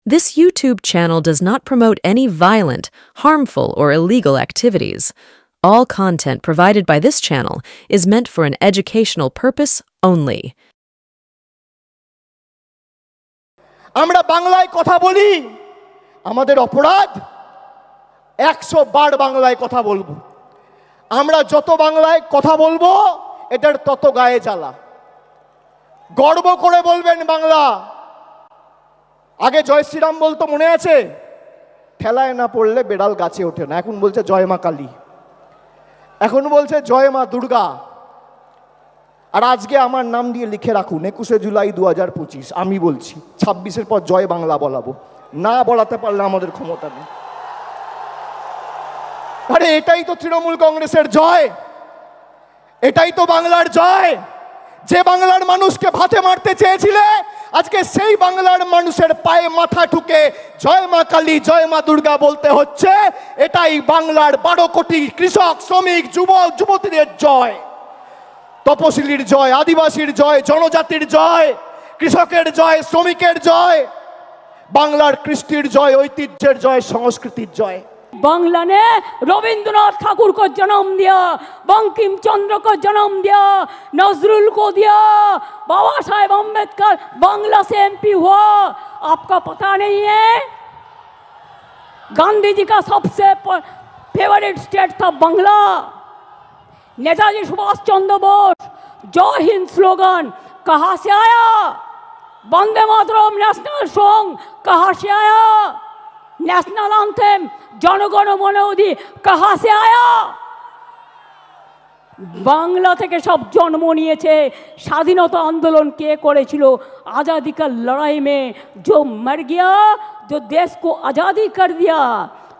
This YouTube channel does not promote any violent, harmful, or illegal activities. All content provided by this channel is meant for an educational purpose only. আমরা বাংলায় কথা বলি, আমাদের অপরাধ 100 বার বাংলায় কথা বলবো। আমরা যত বাংলায় কথা বলবো এটার তত গায়ে জ্বালা। গর্ব করে বলবেন বাংলা। আগে জয় শ্রীরাম বলতো, মনে আছে? ঠেলায় না পড়লে বেড়াল গাছে ওঠে না। এখন বলছে জয় মা কালী, এখন বলছে জয় মা দুর্গা। আর আজকে আমার নাম দিয়ে লিখে রাখুন 21শে জুলাই 2025। আমি বলছি 26-এর পর জয় বাংলা বলাবো, না বলাতে পারলে আমাদের ক্ষমতা নেই। আরে এটাই তো তৃণমূল কংগ্রেসের জয়, এটাই তো বাংলার জয়। যে বাংলার মানুষকে ভাতে মারতে চেয়েছিলে, আজকে সেই বাংলার মানুষের পায়ে মাথা ঠুকে জয় মা কালী, জয় মা দুর্গা বলতে হচ্ছে। এটাই বাংলার 12 কোটি কৃষক, শ্রমিক, যুবক, যুবতীদের জয়। তপশিলীর জয়, আদিবাসীর জয়, জনজাতির জয়, কৃষকের জয়, শ্রমিকের জয়, বাংলার কৃষ্টির জয়, ঐতিহ্যের জয়, সংস্কৃতির জয়। बांग्ला ने रविंद्रनाथ ठाकुर को जन्म दिया, बंकिम चंद्र को जन्म दिया, नजरुल को दिया, बाबा साहेब अम्बेडकर बांग्ला से एमपी हुआ। आपका पता नहीं है? गांधी जी का सबसे फेवरेट स्टेट था बांग्ला। नेताजी सुभाष चंद्र बोस जय हिंद स्लोगन कहाँ से आया? वंदे मातरम नेशनल सॉन्ग कहाँ से आया? नेशनल एंथम जनगण मन अधि कहाँ से आया? बांग्ला থেকে সব জন্ম নিয়েছে। স্বাধীনতা आंदोलन কে করেছিল? आज़ादी का लड़ाई में जो मर गया, जो देश को आज़ादी कर दिया,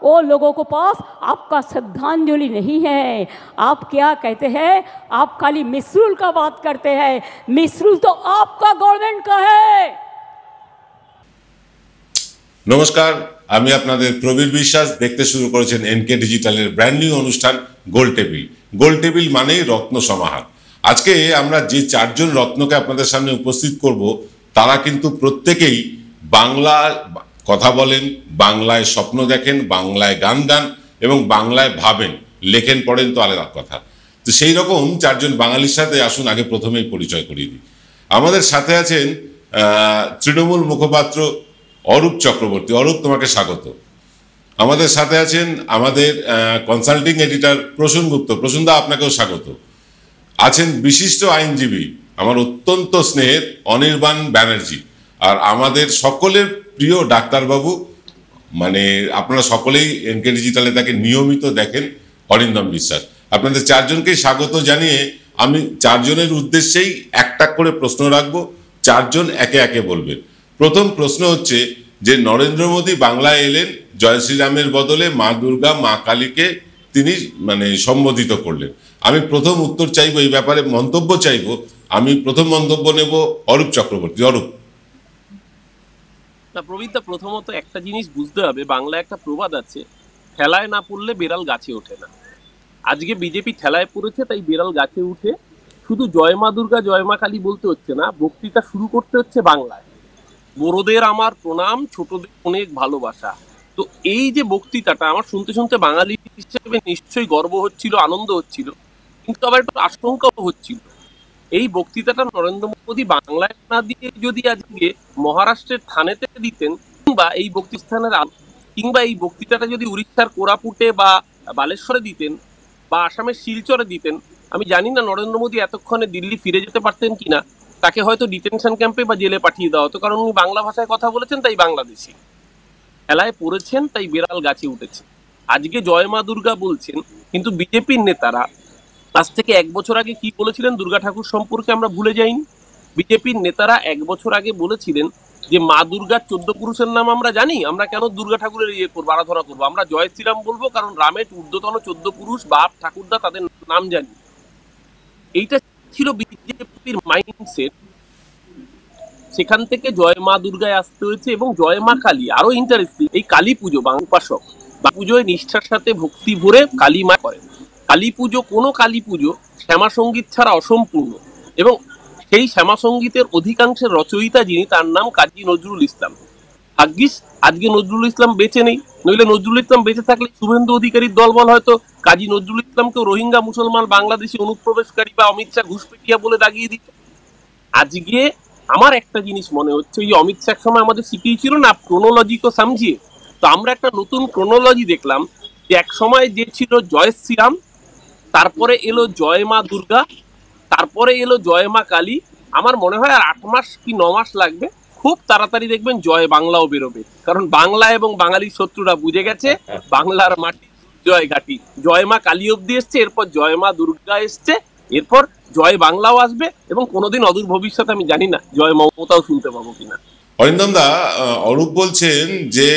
वो लोगों को पास आपका श्रद्धांजलि नहीं है। आप क्या कहते हैं? आप खाली मिसरूल का बात करते हैं। मिसरूल तो आपका गवर्नमेंट का है। নমস্কার, আমি আপনাদের প্রবীর বিশ্বাস। দেখতে শুরু করেছেন এনকে ডিজিটালের ব্র্যান্ড নিউ অনুষ্ঠান গোল টেবিল। গোল টেবিল মানেই রত্ন সমাহার। আজকে আমরা যে 4 জন রত্নকে আপনাদের সামনে উপস্থিত করব, তারা কিন্তু প্রত্যেকেই বাংলা কথা বলেন, বাংলায় স্বপ্ন দেখেন, বাংলায় গান গান এবং বাংলায় ভাবেন, লেখেন, পড়েন তো আলাদা কথা। তো সেই রকম 4 জন বাঙালির সাথে আসুন আগে প্রথমেই পরিচয় করিয়ে দিই। আমাদের সাথে আছেন তৃণমূল মুখপাত্র অরূপ চক্রবর্তী। অরূপ, তোমাকে স্বাগত। আমাদের সাথে আছেন আমাদের কনসাল্টিং এডিটর প্রসূন গুপ্ত। প্রসূনদা, আপনাকেও স্বাগত। আছেন বিশিষ্ট আইনজীবী আমার অত্যন্ত স্নেহের অনির্বাণ ব্যানার্জি। আর আমাদের সকলের প্রিয় ডাক্তারবাবু, মানে আপনারা সকলেই এনকে ডিজিটালে তাকে নিয়মিত দেখেন, অরিন্দম বিশ্বাস। আপনাদের 4 জনকেই স্বাগত জানিয়ে আমি 4 জনের উদ্দেশ্যেই একটা করে প্রশ্ন রাখবো। 4 জন একে একে বলবেন। প্রথম প্রশ্ন হচ্ছে যে নরেন্দ্র মোদী বাংলায় এলেন, জয় শ্রীরামের বদলে মা দুর্গা, মা কালীকে তিনি সম্বোধিত করলেন। আমি প্রথম উত্তর চাইবো, এই ব্যাপারে মন্তব্য চাইবো। আমি প্রথম মন্তব্য নেব অরূপ চক্রবর্তী। অরূপ। না প্রবীরদা, প্রথমত একটা জিনিস বুঝতে হবে, বাংলায় একটা প্রবাদ আছে, ঠেলায় না পড়লে বেড়াল গাছে ওঠে না। আজকে বিজেপি ঠেলায় পড়েছে, তাই বেড়াল গাছে উঠে। শুধু জয় মা দুর্গা, জয় মা কালী বলতে হচ্ছে না, বক্তৃতা শুরু করতে হচ্ছে বাংলায়। বড়দের আমার প্রণাম, ছোটদের অনেক ভালোবাসা। তো এই যে বক্তৃতাটা আমার শুনতে শুনতে বাঙালি হিসেবে নিশ্চয়ই গর্ব হচ্ছিল, আনন্দ হচ্ছিল, কিন্তু আবার একটু আশঙ্কাও হচ্ছিল। এই বক্তৃতাটা নরেন্দ্র মোদী বাংলায় না দিয়ে যদি আজকে মহারাষ্ট্রের থানেতে দিতেন, কিংবা এই বক্তৃস্থানের কিংবা এই বক্তৃতাটা যদি উড়িষ্যার কোরাপুটে বা বালেশ্বরে দিতেন বা আসামের শিলচরে দিতেন, আমি জানি না নরেন্দ্র মোদী এতক্ষণে দিল্লি ফিরে যেতে পারতেন কিনা। তাকে হয়তো ডিটেনশন ক্যাম্পে বা জেলে পাঠিয়ে দেওয়া হতো, কারণ উনি বাংলা ভাষায় কথা বলেছেন, তাই বাংলাদেশি। খেলায় পড়েছেন, তাই বেড়াল গাছে উঠেছে। আজকে জয় মা দুর্গা বলছেন, কিন্তু বিজেপির নেতারা আজ থেকে 1 বছর আগে কি বলেছিলেন দুর্গা ঠাকুর সম্পর্কে আমরা ভুলে যাইনি। বিজেপির নেতারা 1 বছর আগে বলেছিলেন যে মা দুর্গার 14 পুরুষের নাম আমরা জানি, আমরা কেন দুর্গা ঠাকুরের করবো, আরাধনা করবো? আমরা জয় শ্রীরাম বলবো, কারণ রামের ঊর্ধ্বতন 14 পুরুষ, বাপ ঠাকুরদা, তাদের নাম জানি। এইটা ছিল বিজেপির মাইন্ডসেট। সেখান থেকে জয় মা দুর্গায় আসতে হয়েছে এবং জয় মা কালী। আরো ইন্টারেস্টিং, এই কালী পুজো উপাসক পুজোয় নিষ্ঠার সাথে ভক্তি ভরে কালী মা করেন। কালী পুজো, কোনো কালী পুজো শ্যামা সঙ্গীত ছাড়া অসম্পূর্ণ। এবং সেই শ্যামা সঙ্গীতের অধিকাংশের রচয়িতা যিনি, তার নাম কাজী নজরুল ইসলাম। ভাগ্যিস আজকে নজরুল ইসলাম বেঁচে নেই, নইলে নজরুল ইসলাম বেঁচে থাকলে শুভেন্দু অধিকারীর দলবল হয়তো কাজী নজরুল ইসলামকেও রোহিঙ্গা মুসলমান বাংলাদেশি অনুপ্রবেশকারী বা অমিত শাহ ঘুষপেটিয়া বলে দাগিয়ে দিত। আজকে আমার একটা জিনিস মনে হচ্ছে, ওই অমিত শাহ সময় আমাদের শিখিয়েছিল না ক্রোনোলজি কো সামঝিয়ে, তো আমরা একটা নতুন ক্রোনোলজি দেখলাম যে এক সময় যে ছিল জয় শ্রীরাম, তারপরে এলো জয় মা দুর্গা, তারপরে এলো জয় মা কালী। আমার মনে হয় আর 8 মাস কি 9 মাস লাগবে, খুব তাড়াতাড়ি দেখবেন জয় বাংলাও বেরোবে, কারণ বাংলা এবং বাঙালির শত্রুরা বুঝে গেছে বাংলার মাটি জয় ঘাটি। জয় মা কালী অব্দি এসছে, এরপর জয় মা দুর্গা এসছে, এরপর জয় বাংলাও আসবে, এবং কোনোদিন অদূর ভবিষ্যতে আমি জানি না জয় মমতাও শুনতে পাবো কিনা। অরিন্দম দা, অরূপ বলছেন যে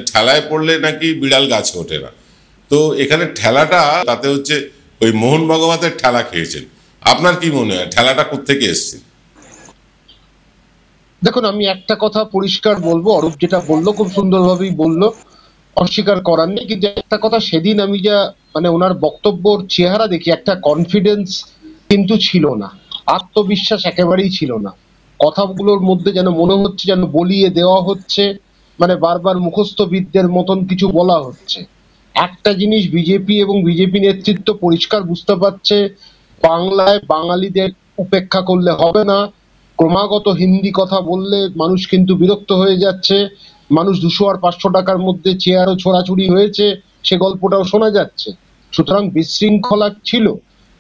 ঠেলায় পড়লে নাকি বিড়াল গাছে ওঠে না, তো এখানে ঠেলাটা তাতে হচ্ছে ওই মোহন ভগবতের ঠেলা খেয়েছেন। আপনার কি মনে হয় ঠেলাটা কোত্থেকে এসছে? দেখুন, আমি একটা কথা পরিষ্কার বলবো, অরূপ যেটা বললো খুব সুন্দরভাবেই বললো, অস্বীকার করার নেই। কিন্তু একটা কথা, সেদিন আমি যা মানে ওনার বক্তব্যর চেহারা দেখি, একটা কনফিডেন্স কিন্তু ছিল না, আত্মবিশ্বাস একেবারেই ছিল না। কথাগুলোর মধ্যে যেন মনে হচ্ছে যেন বলিয়ে দেওয়া হচ্ছে, মানে বারবার মুখস্থবিদদের মতন কিছু বলা হচ্ছে। একটা জিনিস বিজেপি এবং বিজেপি নেতৃত্ব পরিষ্কার বুঝতে পারছে, বাংলায় বাঙালিদের উপেক্ষা করলে হবে না। ক্রমাগত হিন্দি কথা বললে মানুষ কিন্তু বিরক্ত হয়ে যাচ্ছে। মানুষ 200 আর 500 টাকার মধ্যে চেয়ারও ছোড়াছুড়ি হয়েছে, সে গল্পটাও শোনা যাচ্ছে। সুতরাং বিশৃঙ্খলা ছিল,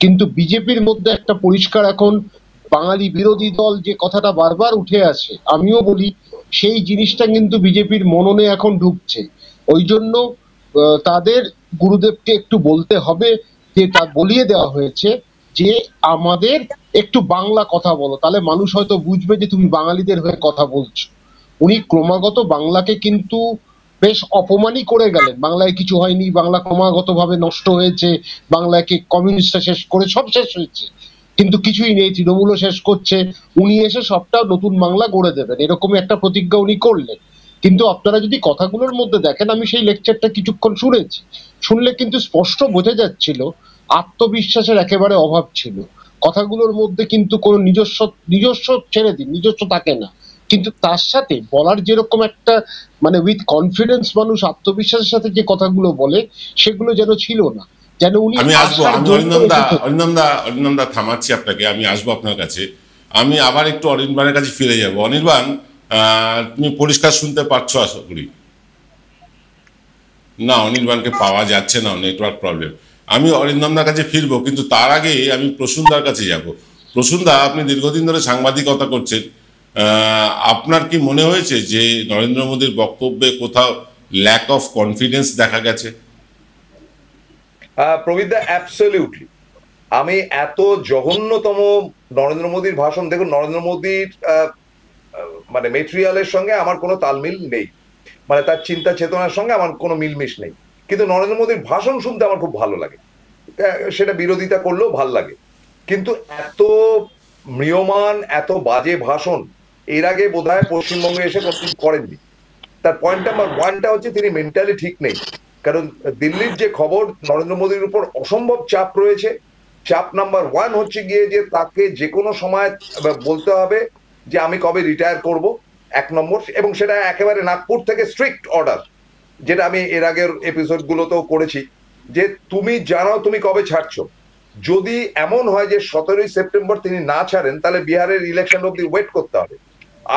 কিন্তু বিজেপির মধ্যে একটা পরিষ্কার এখন বাঙালি বিরোধী দল যে কথাটা বারবার উঠে আসে, আমিও বলি সেই জিনিসটা কিন্তু বিজেপির মননে এখন ঢুকছে। ওই জন্য তাদের গুরুদেবকে একটু বলতে হবে, যে তা বলিয়ে দেওয়া হয়েছে যে আমাদের একটু বাংলা কথা বলো, তাহলে মানুষ হয়তো বুঝবে যে তুমি বাঙালিদের হয়ে কথা বলছো। উনি ক্রমাগত বাংলাকে কিন্তু বেশ অপমানই করে গেলেন। বাংলায় কিছু হয়নি, বাংলা ক্রমাগত ভাবে নষ্ট হয়েছে, বাংলাকে কমিউনিস্টরা শেষ করে সব শেষ হয়েছে, কিন্তু কিছুই নেই, তৃণমূলও শেষ করছে, উনি এসে সবটা নতুন বাংলা গড়ে দেবেন, এরকমই একটা প্রতিজ্ঞা উনি করলেন। কিন্তু আপনারা যদি কথাগুলোর মধ্যে দেখেন, আমি সেই লেকচারটা কিছুক্ষণ শুনেছি, শুনলে কিন্তু স্পষ্ট বোঝা যাচ্ছিল আত্মবিশ্বাসের একেবারে অভাব ছিল। কথাগুলোর মধ্যে কিন্তু কোনো নিজস্ব ছেড়ে দিন, নিজস্ব থাকে না, কিন্তু তার সাথে বলার যেরকম একটা মানে উইথ কনফিডেন্স মানুষ আত্মবিশ্বাসের সাথে যে কথাগুলো বলে, সেগুলো যেন ছিল না। যেন উনি আমি আসবো, আমি অরিন্দম দা থামাচ্ছি আপনাকে, আমি আসবো আপনার কাছে। আমি আবার একটু অনির্বাণের কাছে ফিরে যাবো। অনির্বাণ, তুমি পরিষ্কার শুনতে পাচ্ছ আশা করি? না, অনির্বাণকে পাওয়া যাচ্ছে না, নেটওয়ার্ক প্রবলেম। আমি অরিন্দমদার কাছে ফিরবো, কিন্তু তার আগে আমি প্রসূনদার কাছে যাব। প্রসূনদা, আপনি দীর্ঘদিন ধরে সাংবাদিকতা করছেন, আপনার কি মনে হয়েছে যে নরেন্দ্র মোদীর বক্তব্যে কোথাও ল্যাক অফ কনফিডেন্স দেখা গেছে? প্রবীরদা, অ্যাবসলিউটলি। আমি এত জঘন্যতম নরেন্দ্র মোদীর ভাষণ, দেখুন, নরেন্দ্র মোদীর মানে মেটেরিয়ালের সঙ্গে আমার কোনো তালমিল নেই, মানে তার চিন্তা চেতনার সঙ্গে আমার কোনো মিলমিশ নেই, কিন্তু নরেন্দ্র মোদীর ভাষণ শুনতে আমার খুব ভালো লাগে, সেটা বিরোধিতা করলেও ভাল লাগে। কিন্তু এত ম্রিয়মান, এত বাজে ভাষণ এর আগে বোধহয় পশ্চিমবঙ্গে এসে কোনোদিন করেননি। তার পয়েন্ট নাম্বার 1টা হচ্ছে তিনি মেন্টালি ঠিক নেই, কারণ দিল্লির যে খবর, নরেন্দ্র মোদীর উপর অসম্ভব চাপ রয়েছে। চাপ নাম্বার 1 হচ্ছে গিয়ে যে তাকে যে কোনো সময় বলতে হবে যে আমি কবে রিটায়ার করব, 1 নম্বর, এবং সেটা একেবারে নাগপুর থেকে স্ট্রিক্ট অর্ডার, যেটা আমি এর আগের এপিসোডগুলোতেও করেছি, যে তুমি জানো তুমি কবে ছাড়ছো। যদি এমন হয় যে 17ই সেপ্টেম্বর তিনি না ছাড়েন, তাহলে বিহারের ইলেকশন অব্দি ওয়েট করতে হবে।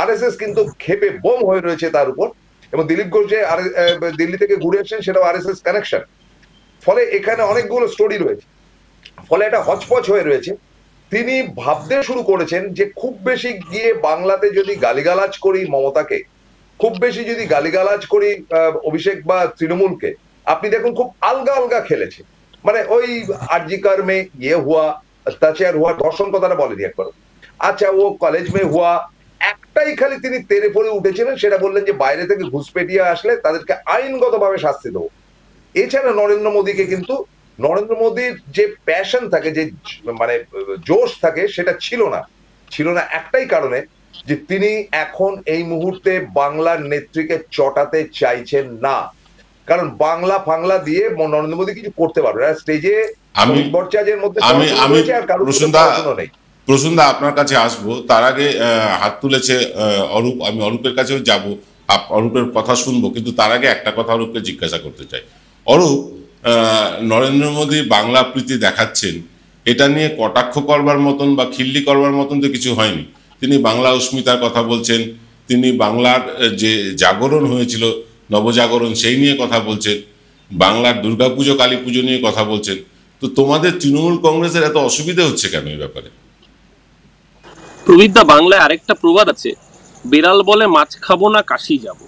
আরএসএস কিন্তু ক্ষেপে বোম হয়ে রয়েছে তার উপর, এবং দিলীপ ঘোষ যে দিল্লি থেকে ঘুরে এসেছেন সেটাও আরএসএস কানেকশন। ফলে এখানে অনেকগুলো স্টোরি রয়েছে, ফলে এটা হচপচ হয়ে রয়েছে। তিনি ভাবতে শুরু করেছেন যে খুব বেশি গিয়ে বাংলাতে যদি গালিগালাজ করি মমতাকে, খুব বেশি যদি গালিগালাজ করি অভিষেক বা তৃণমূলকে, আপনি দেখুন খুব আলগা আলগা খেলেছে। মানে ওই আরজিকার মে ইয়ে হুয়া, অত্যাচার হুয়া, ধর্ষণ কথাটা বলেনি একবার, আচ্ছা ও কলেজ মে হুয়া, একটাই খালি তিনি তেরে পড়ে উঠেছিলেন, সেটা বললেন যে বাইরে থেকে ঘুষপেটিয়ে আসলে তাদেরকে আইনগতভাবে শাস্তি দেবো। এছাড়া নরেন্দ্র মোদীকে কিন্তু, নরেন্দ্র মোদীর যে প্যাশন থাকে, যে মানে জোশ থাকে, সেটা ছিল না একটাই কারণে, যে তিনি এখন এই মুহূর্তে বাংলার নেত্রীকে চটাতে চাইছেন না। কারণ বাংলা ফাংলা দিয়ে নরেন্দ্র মোদী কিছু করতে পারবে না। স্টেজে বরচাজের মধ্যে প্রসূনদা আপনার কাছে আসবো, তার আগে হাত তুলেছে অরূপ, আমি অরূপের কাছেও যাব। অরূপের কথা শুনবো, কিন্তু তার আগে একটা কথা অরূপকে জিজ্ঞাসা করতে চাই। অরূপ, নরেন্দ্র মোদী বাংলা প্রীতি দেখাচ্ছেন, এটা নিয়ে কটাক্ষ করবার মতন বা খিল্লি করবার মতন তো কিছু হয়নি। তিনি বাংলা অস্মিতার কথা বলছেন, তিনি বাংলার যে জাগরণ হয়েছিল, নবজাগরণ, সেই নিয়ে কথা বলছেন, বাংলার দুর্গাপুজো কালী পুজো নিয়ে কথা বলছেন। তো তোমাদের তৃণমূল কংগ্রেসের এত অসুবিধা হচ্ছে কেন এই ব্যাপারে? প্রবীরদা, বাংলায় আরেকটা প্রবাদ আছে, বেড়াল বলে মাছ খাবো না কাশি যাব।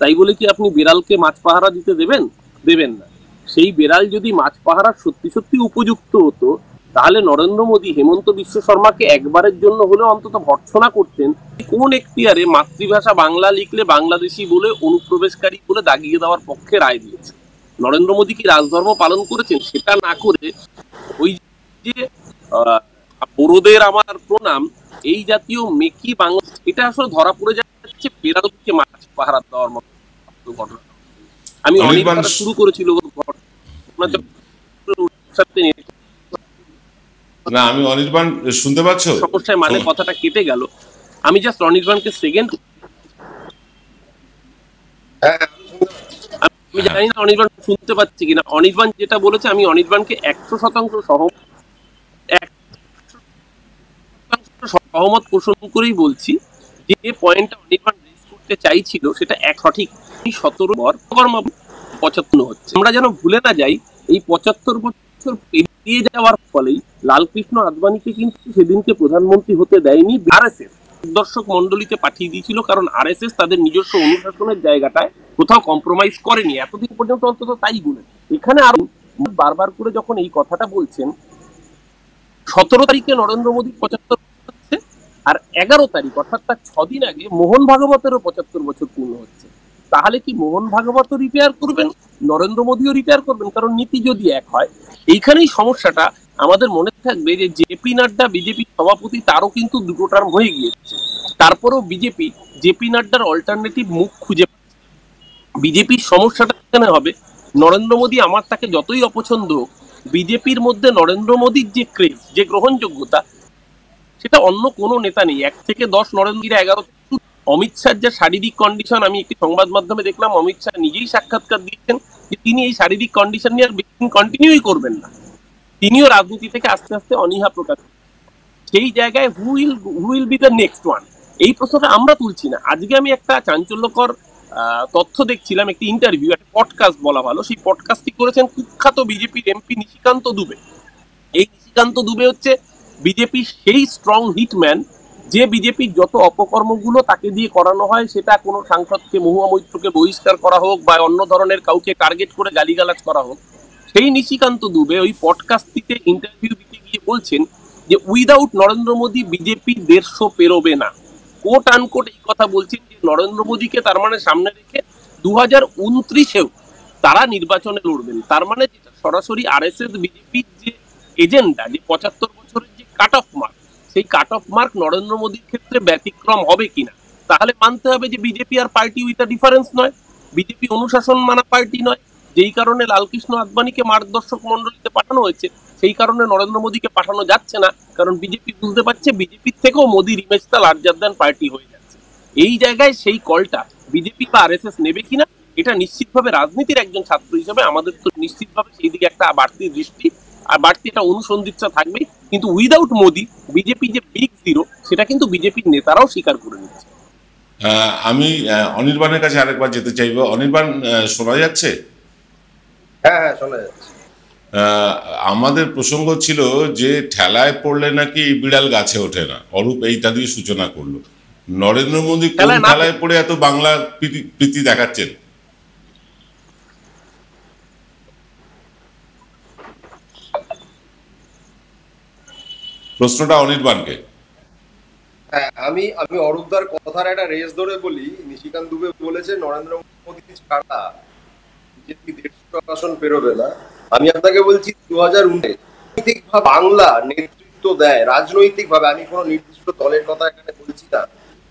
তাই বলে কি আপনি বেড়ালকে মাছ পাহারা দিতে দেবেন? দেবেন না। সেই বেড়াল যদি মাছ পাহারা সত্যি সত্যি উপযুক্ত হতো, তাহলে নরেন্দ্র মোদী হেমন্ত বিশ্ব শর্মাকে একবারের জন্য হলেও অন্তত ভর্ৎসনা করতেন। কোন এখতিয়ারে মাতৃভাষা বাংলা লিখলে বাংলাদেশি বলে, অনুপ্রবেশকারী বলে দাগিয়ে দেওয়ার পক্ষে রায় দিয়েছে। নরেন্দ্র মোদী কি রাজধর্ম পালন করেছেন? সেটা না করে ওই যে বড়দের আমার প্রণাম, এই জাতীয় মেকি বাংলা, এটা আসলে ধরা পড়ে যাচ্ছে বেড়ালকে মাছ পাহারা দেওয়ার মতো ঘটনা। আমি অনেকবার শুরু করেছিল না, আমি অনির্বাণ শুনতে পাচ্ছ? সমস্যায় মানে কথাটা কেটে গেল। আমি জাস্ট অনির্বাণকে সেকেন্ড, আমি জানি না অনির্বাণ শুনতে পাচ্ছি কিনা। অনির্বাণ যেটা বলেছে আমি অনির্বাণকে 100% সহমত পোষণ করেই বলছি। যে পয়েন্টটা অনির্বাণ রেজ করতে চাইছিল সেটা এক সঠিক। 17 হচ্ছে, আমরা যেন ভুলে না যাই এই 75 বছর পেরিয়ে যাওয়ার ফলেই লালকৃষ্ণ আদবানীকে কিন্তু সেদিনকে প্রধানমন্ত্রী হতে দেয়নি আরএসএস, দর্শক মন্ডলীতে পাঠিয়ে দিয়েছিল, কারণ আরএসএস তাদের নিজস্ব অনুশাসনের জায়গাটায় কোথাও কম্প্রোমাইজ করেনি এতদিন পর্যন্ত, অন্তত তাই গুণেন। এখানে আর বারবার করে যখন এই কথাটা বলছেন, 17 তারিখে নরেন্দ্র মোদী 75 হচ্ছে, আর 11 তারিখ অর্থাৎ তার 6 দিন আগে মোহন ভাগবতেরও 75 বছর পূর্ণ হচ্ছে। তাহলে কি মোহন ভাগবতও রিপেয়ার করবেন, নরেন্দ্র মোদীও রিপেয়ার করবেন? কারণ নীতি যদি এক হয়। এইখানেই সমস্যাটা। আমাদের মনে থাকবে যে জেপি নাড্ডা বিজেপি সভাপতি, তারও কিন্তু 2 টার্ম হয়ে গিয়েছে। তারপরেও বিজেপি জেপি নাড্ডার অল্টারনেটিভ মুখ খুঁজে পাচ্ছে। বিজেপির সমস্যাটা এখানে হবে, নরেন্দ্র মোদী আমার তাকে যতই অপছন্দ হোক, বিজেপির মধ্যে নরেন্দ্র মোদীর যে ক্রেজ, যে গ্রহণযোগ্যতা, সেটা অন্য কোনো নেতা নেই। 1 থেকে 10, নরেন্দ্র 11। অমিত শাহর যে শারীরিক কন্ডিশন, আমি একটি সংবাদ মাধ্যমে দেখলাম অমিত শাহ নিজেই সাক্ষাৎকার দিয়েছেন যে তিনি এই শারীরিক কন্ডিশন নিয়ে আর বেশি কন্টিনিউই করবেন না। তিনিও রাজনীতি থেকে আস্তে আস্তে অনীহা প্রকাশ। সেই জায়গায় who will be the next one, এই প্রশ্নটা আমরা তুলছি না। আজকে আমি একটা চাঞ্চল্যকর তথ্য দেখছিলাম, একটি ইন্টারভিউ, একটা পডকাস্ট বলা ভালো। সেই পডকাস্টটি করেছেন কুখ্যাত বিজেপির এমপি নিশিকান্ত দুবে। এই নিশিকান্ত দুবে হচ্ছে বিজেপির সেই স্ট্রং হিটম্যান, যে বিজেপির যত অপকর্মগুলো তাকে দিয়ে করানো হয়, সেটা কোনো সাংসদকে, মহুয়া মৈত্রকে বহিষ্কার করা হোক বা অন্য ধরনের কাউকে টার্গেট করে গালিগালাজ করা হোক, সেই নিশিকান্ত দুবে ওই পডকাস্টটিতে ইন্টারভিউ দিতে গিয়ে বলছেন যে উইদাউট নরেন্দ্র মোদী বিজেপি 150 পেরোবে না। কোট আনকোট এই কথা বলছেন যে নরেন্দ্র মোদীকে তার মানে সামনে রেখে 2029-এও তারা নির্বাচনে লড়বেন। তার মানে যেটা সরাসরি আরএসএস বিজেপির যে এজেন্ডা, যে 75 বছরের যে কাট অফ মার্ক, সেই কাট অফ মার্ক নরেন্দ্র মোদীর ক্ষেত্রে ব্যতিক্রম হবে কিনা। তাহলে মানতে হবে যে বিজেপি আর পার্টি উইথ আ ডিফারেন্স নয়, বিজেপি অনুশাসন মানা পার্টি নয়। যেই কারণে লালকৃষ্ণ আদবানীকে মার্গদর্শক মন্ডলীতে পাঠানো হয়েছে, সেই কারণে নরেন্দ্র মোদীকে পাঠানো যাচ্ছে না, কারণ বিজেপি বুঝতে পারছে বিজেপির থেকেও মোদীর ইমেজটা লার্জার দ্যান পার্টি হয়ে যাচ্ছে। এই জায়গায় সেই কলটা বিজেপি বা আরএসএস নেবে কিনা, এটা নিশ্চিতভাবে রাজনীতির একজন ছাত্র হিসেবে আমাদের তো নিশ্চিতভাবে সেই দিকে একটা বাড়তি দৃষ্টি আর বাড়তি একটা অনুসন্ধিৎসা থাকবে। কিন্তু উইদাউট মোদী বিজেপি যে বিগ জিরো, সেটা কিন্তু বিজেপির নেতারাও স্বীকার করে নিচ্ছে। আমি অনির্বাণের কাছে আরেকবার যেতে চাইবো। অনির্বাণ, শোনা যাচ্ছে? হ্যাঁ, শোনা যাচ্ছে। আমাদের প্রসঙ্গ ছিল যে ঠেলায় পড়লে নাকি বিড়াল গাছে ওঠে না। অরূপ এইটা দিয়ে সূচনা করলো। নরেন্দ্র মোদী কোন ঠেলায় পড়ে এত বাংলা প্রীতি দেখাচ্ছেন? প্রশ্নটা অনির্বাণকে। হ্যাঁ, আমি অরূপদার কথার একটা রেস ধরে বলি। নিশিকান্ত দুবে বলেছে নরেন্দ্র মোদী ছাড়া বিজেপি 150 আসন পেরোবে না। আমি আপনাকে বলছি 2019 বাংলা নেতৃত্ব দেয় রাজনৈতিক ভাবে, আমি কোনো নির্দিষ্ট দলের কথা এখানে বলছি না,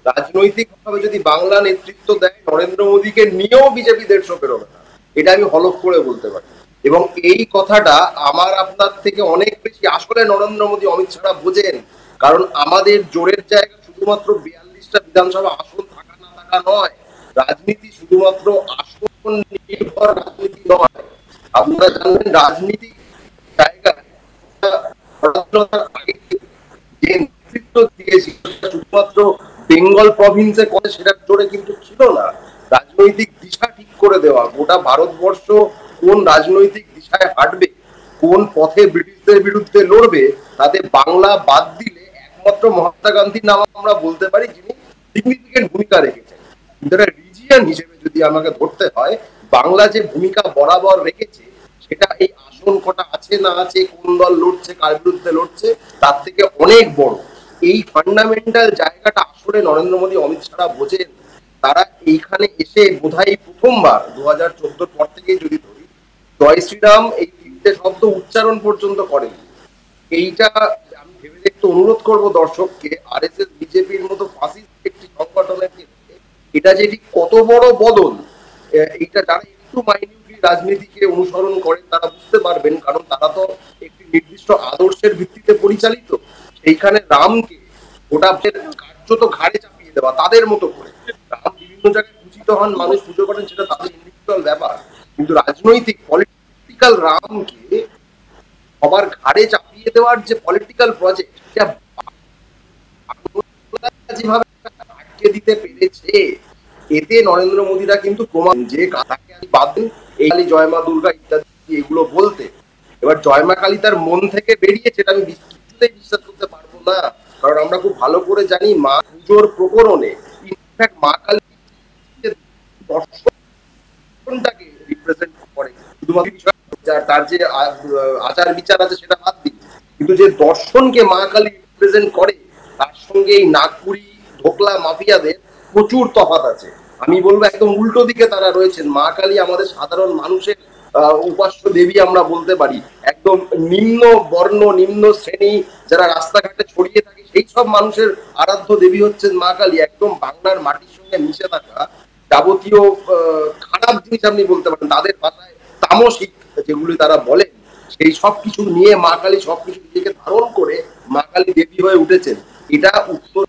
রাজনৈতিক ভাবে যদি বাংলা নেতৃত্ব দেয়, নরেন্দ্র মোদীকে নিয়েও বিজেপি 150 পেরোবে না। এটা আমি হলফ করে বলতে পারি। এবং এই কথাটা আমার আপনার থেকে অনেক বেশি আসলে নরেন্দ্র মোদী অমিত শাহ বোঝেন। কারণ আমাদের জোরের জায়গা শুধুমাত্র 42টা বিধানসভা আসন থাকা না থাকা নয়, রাজনীতি শুধুমাত্র আসন নির্ভর রাজনীতি নয়। আপনারা জানেন রাজনীতি জায়গায় আগে যে নেতৃত্ব দিয়েছিল শুধুমাত্র বেঙ্গল প্রভিন্সে করে সেটার জোরে কিন্তু ছিল না। রাজনৈতিক দিশা ঠিক করে দেওয়া, গোটা ভারতবর্ষ কোন রাজনৈতিক দিশায় হাঁটবে, কোন পথে ব্রিটিশদের বিরুদ্ধে লড়বে, তাতে বাংলা বাদ দিলে একমাত্র মহাত্মা গান্ধীর নাম আমরা বলতে পারি যিনি সিগনিফিকেন্ট ভূমিকা রেখেছেন। কিন্তু রিজিয়ন হিসেবে যদি আমাকে ধরতে হয়, বাংলা যে ভূমিকা বরাবর রেখেছে সেটা এই আসন কটা আছে না আছে, কোন দল লড়ছে কার বিরুদ্ধে লড়ছে, তার থেকে অনেক বড়। এই ফান্ডামেন্টাল জায়গাটা আসলে নরেন্দ্র মোদী অমিত শাহরা বোঝেন। তারা এইখানে এসে বোধহয় প্রথমবার 2014 পর থেকেই যদি ধরি, জয় শ্রীরাম এই তিনটে শব্দ উচ্চারণ পর্যন্ত করেন। এইটা আমি ভেবে দেখতে অনুরোধ করব দর্শককে, আরএসএস বিজেপির মতো ফাসিস্ট একটি সংগঠনের ক্ষেত্রে এটা যে ঠিক কত বড় বদল, এইটা যারা একটু মাইনিউটলি রাজনীতিকে অনুসরণ করেন তারা বুঝতে পারবেন। কারণ তারা তো একটি নির্দিষ্ট আদর্শের ভিত্তিতে পরিচালিত। সেইখানে রামকে ওটা কার্যত ঘাড়ে চাপিয়ে দেওয়া তাদের মতো করে। রাম বিভিন্ন জায়গায় পূজিত হন, মানুষ পুজো করেন, সেটা তাদের ইন্ডিভিজুয়াল ব্যাপার। কিন্তু রাজনৈতিক পলিটিক্যাল রামকে সবার ঘাড়ে চাপিয়ে দেওয়ার যে পলিটিক্যাল প্রজেক্ট, যেভাবে আটকে দিতে পেরেছে, এতে নরেন্দ্র মোদীরা কিন্তু প্রমাণ যে তাকে বাদ দেন এই কালী জয় মা দুর্গা ইত্যাদি এগুলো বলতে। এবার জয় মা কালী তার মন থেকে বেরিয়েছে এটা আমি কিছুতেই বিশ্বাস করতে পারবো না। কারণ আমরা খুব ভালো করে জানি মা পুজোর প্রকরণে ইনফ্যাক্ট মা কালী দর্শনটাকে রিপ্রেজেন্ট করে। শুধুমাত্র তার যে আচার বিচার আছে সেটা বাদ দিন, কিন্তু যে দর্শনকে মা কালী রিপ্রেজেন্ট করে তার সঙ্গে এই নাগপুরি ঢোকলা মাফিয়াদের প্রচুর তফাৎ আছে। আমি বলবো একদম উল্টো দিকে তারা রয়েছেন। মা কালী আমাদের সাধারণ মানুষের উপাস্য দেবী আমরা বলতে পারি। একদম নিম্ন বর্ণ নিম্ন শ্রেণী যারা রাস্তাঘাটে ছড়িয়ে থাকে সেই সব মানুষের আরাধ্য দেবী হচ্ছেন মা কালী। একদম বাংলার মাটির সঙ্গে মিশে থাকা যাবতীয় খারাপ জিনিস আপনি বলতে পারেন, তাদের ভাষায় তামসিক যেগুলি তারা বলেন, সেই সব কিছু নিয়ে মা কালী সবকিছু নিজেকে ধারণ করে মা কালী দেবী হয়ে উঠেছেন। এটা উত্তর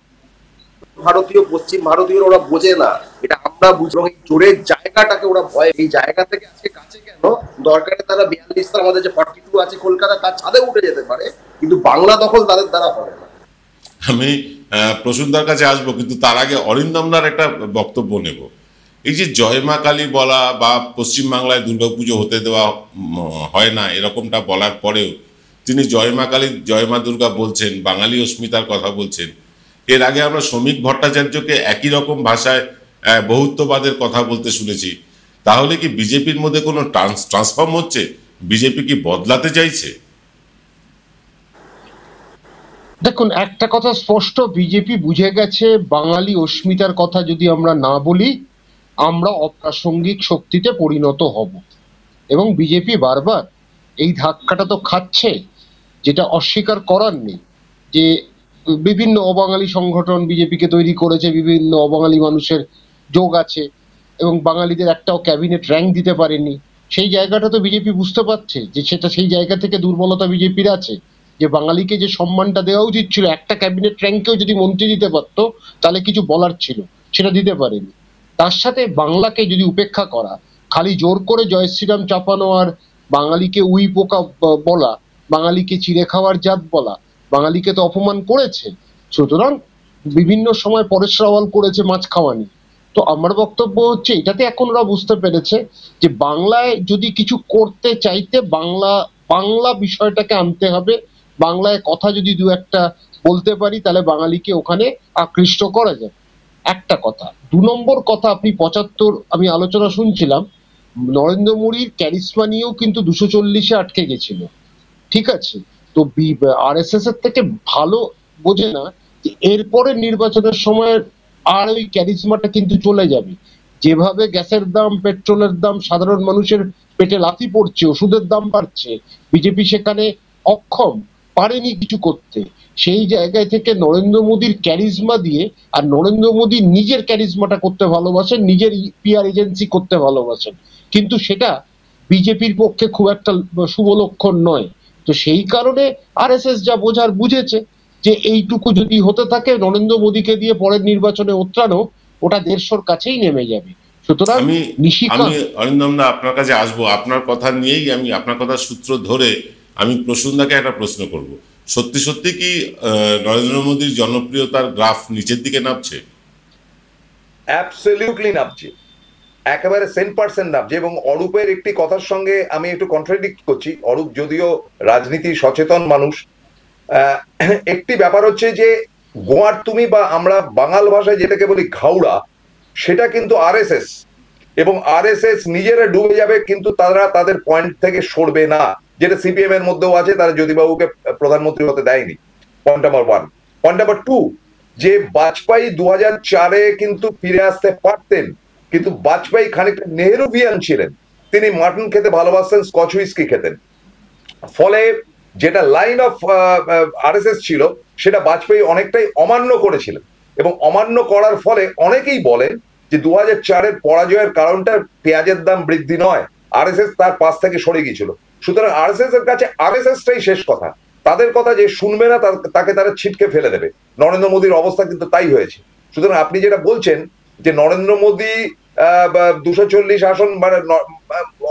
ভারতীয় পশ্চিম ভারতীয় ওরা বোঝে না, এটা আমরা বুঝবো। এই জোরের জায়গাটাকে ওরা ভয়, এই জায়গা থেকে আজকে কাছে কেন দরকারে তারা 42 আমাদের যে 42 আছে কলকাতা তার ছাদে উঠে যেতে পারে, কিন্তু বাংলা দখল তাদের দ্বারা হবে না। আমি প্রসূনদার কাছে আসবো, কিন্তু তার আগে অরিন্দমদার একটা বক্তব্য নেব। এই যে জয় মা কালী বলা বা পশ্চিমবাংলায় দুর্গাপুজো হতে দেওয়া হয় না এরকমটা বলার পরেও তিনি জয় মা কালী জয় মা দুর্গা বলছেন, বাঙালি অস্মিতার কথা বলছেন। এর আগে আমরা শ্রমিক ভট্টাচার্যকে একই রকম ভাষায় বহুত্ববাদের কথা বলতে শুনেছি। তাহলে কি বিজেপির মধ্যে কোনো ট্রান্সফর্ম হচ্ছে? বিজেপি কি বদলাতে চাইছে? দেখুন, একটা কথা স্পষ্ট, বিজেপি বুঝে গেছে বাঙালি অস্মিতার কথা যদি আমরা না বলি আমরা অপ্রাসঙ্গিক শক্তিতে পরিণত হব। এবং বিজেপি বারবার এই ধাক্কাটা তো খাচ্ছে, যেটা অস্বীকার করার নেই। যে বিভিন্ন অবাঙালি সংগঠন বিজেপিকে তৈরি করেছে, বিভিন্ন অবাঙালি মানুষের যোগ আছে, এবং বাঙালিদের একটাও ক্যাবিনেট র্যাঙ্ক দিতে পারেনি। সেই জায়গাটা তো বিজেপি বুঝতে পারছে যে সেটা সেই জায়গা থেকে দুর্বলতা বিজেপির আছে, যে বাঙালিকে যে সম্মানটা দেওয়া উচিত ছিল, একটা ক্যাবিনেট র্যাঙ্কেও যদি মন্ত্রী দিতে পারতো তাহলে কিছু বলার ছিল, সেটা দিতে পারেনি। তার সাথে বাংলাকে যদি উপেক্ষা করা, খালি জোর করে জয় শ্রীরাম চাপানো আর বাঙালিকে উই পোকা বলা, বাঙালিকে চিড়ে খাওয়ার জাত বলা, বাঙালিকে তো অপমান করেছে। সুতরাং বিভিন্ন সময় পরেশ রাওয়াল করেছে মাছ খাওয়ানি। তো আমার বক্তব্য হচ্ছে এটাতে এখন ওরা বুঝতে পেরেছে যে বাংলায় যদি কিছু করতে চাইতে বাংলা বিষয়টাকে আনতে হবে। বাংলায় কথা যদি দু একটা বলতে পারি তাহলে বাঙালিকে ওখানে আকৃষ্ট করা যায়, একটা কথা। 2 নম্বর কথা, আপনি 75 আমি আলোচনা শুনছিলাম, নরেন্দ্র মোদীর ক্যারিসমা নিয়েও কিন্তু 240-এ আটকে গেছিল, ঠিক আছে? তো আরএসএস এর থেকে ভালো বোঝে না যে এরপরে নির্বাচনের সময় আর ওই ক্যারিসমাটা কিন্তু চলে যাবে। যেভাবে গ্যাসের দাম, পেট্রোলের দাম, সাধারণ মানুষের পেটে লাথি পড়ছে, ওষুধের দাম বাড়ছে, বিজেপি সেখানে অক্ষম, পারেনি কিছু করতে। সেই জায়গায় থেকে নরেন্দ্র মোদীর ক্যারিজমা দিয়ে, আর নরেন্দ্র মোদী নিজের ক্যারিজমাটা করতে ভালোবাসেন, নিজের পিআর এজেন্সি করতে ভালোবাসেন, কিন্তু সেটা বিজেপির পক্ষে খুব একটা শুভ লক্ষণ নয়। তো সেই কারণে আরএসএস যা বোঝার বুঝেছে যে এইটুকু যদি হতে থাকে নরেন্দ্র মোদীকে দিয়ে পরের নির্বাচনে ওত্রানো, ওটা 150-র কাছেই নেমে যাবে। সুতরাং আমি নিশিকান্ত, অরিন্দম দা আপনার কাছে আসবো, আপনার কথা নিয়েই আমি আপনার কথার সূত্র ধরে আমি প্রসূনদাকে একটা প্রশ্ন করব। সত্যি সত্যি কি নরেন্দ্র মোদীর জনপ্রিয়তার গ্রাফ নিচের দিকে নামছে? অ্যাবসলিউটলি নামছে, একেবারে 100% নামছে। এবং অরূপের একটি কথার সঙ্গে আমি একটু কন্ট্রাডিক্ট করছি। অরূপ যদিও রাজনীতি সচেতন মানুষ, একটি ব্যাপার হচ্ছে যে গোয়ার তুমি বা আমরা বাঙাল ভাষায় যেটাকে বলি ঘাউড়া, সেটা কিন্তু আরএসএস, এবং আরএসএস নিজেরা ডুবে যাবে কিন্তু তারা তাদের পয়েন্ট থেকে সরবে না, যেটা সিপিএম এর মধ্যেও আছে, তারা জ্যোতিবাবুকে প্রধানমন্ত্রী হতে দেয়নি। Point number 1। পয়েন্ট নাম্বার 2, যে বাজপেয়ী 2004-এ কিন্তু ফিরে আসতে পারতেন, কিন্তু বাজপেয়ী খানিকটা নেহরুভিয়ান ছিলেন, তিনি মাটন খেতে ভালোবাসতেন, স্কচ হুইস্কি খেতেন, ফলে যেটা লাইন অফ আরএসএস ছিল সেটা বাজপেয়ী অনেকটাই অমান্য করেছিলেন। এবং অমান্য করার ফলে অনেকেই বলেন যে 2004-এর পরাজয়ের কারণটা পেঁয়াজের দাম বৃদ্ধি নয়, আরএসএস তার পাশ থেকে সরে গিয়েছিল। সুতরাং আরএসএস এর কাছে আরএসএসটাই শেষ কথা, তাদের কথা যে শুনবে না তাকে তারা ছিটকে ফেলে দেবে। নরেন্দ্র মোদীর অবস্থা কিন্তু তাই হয়েছে। সুতরাং আপনি যেটা বলছেন যে নরেন্দ্র মোদী 240 আসন, মানে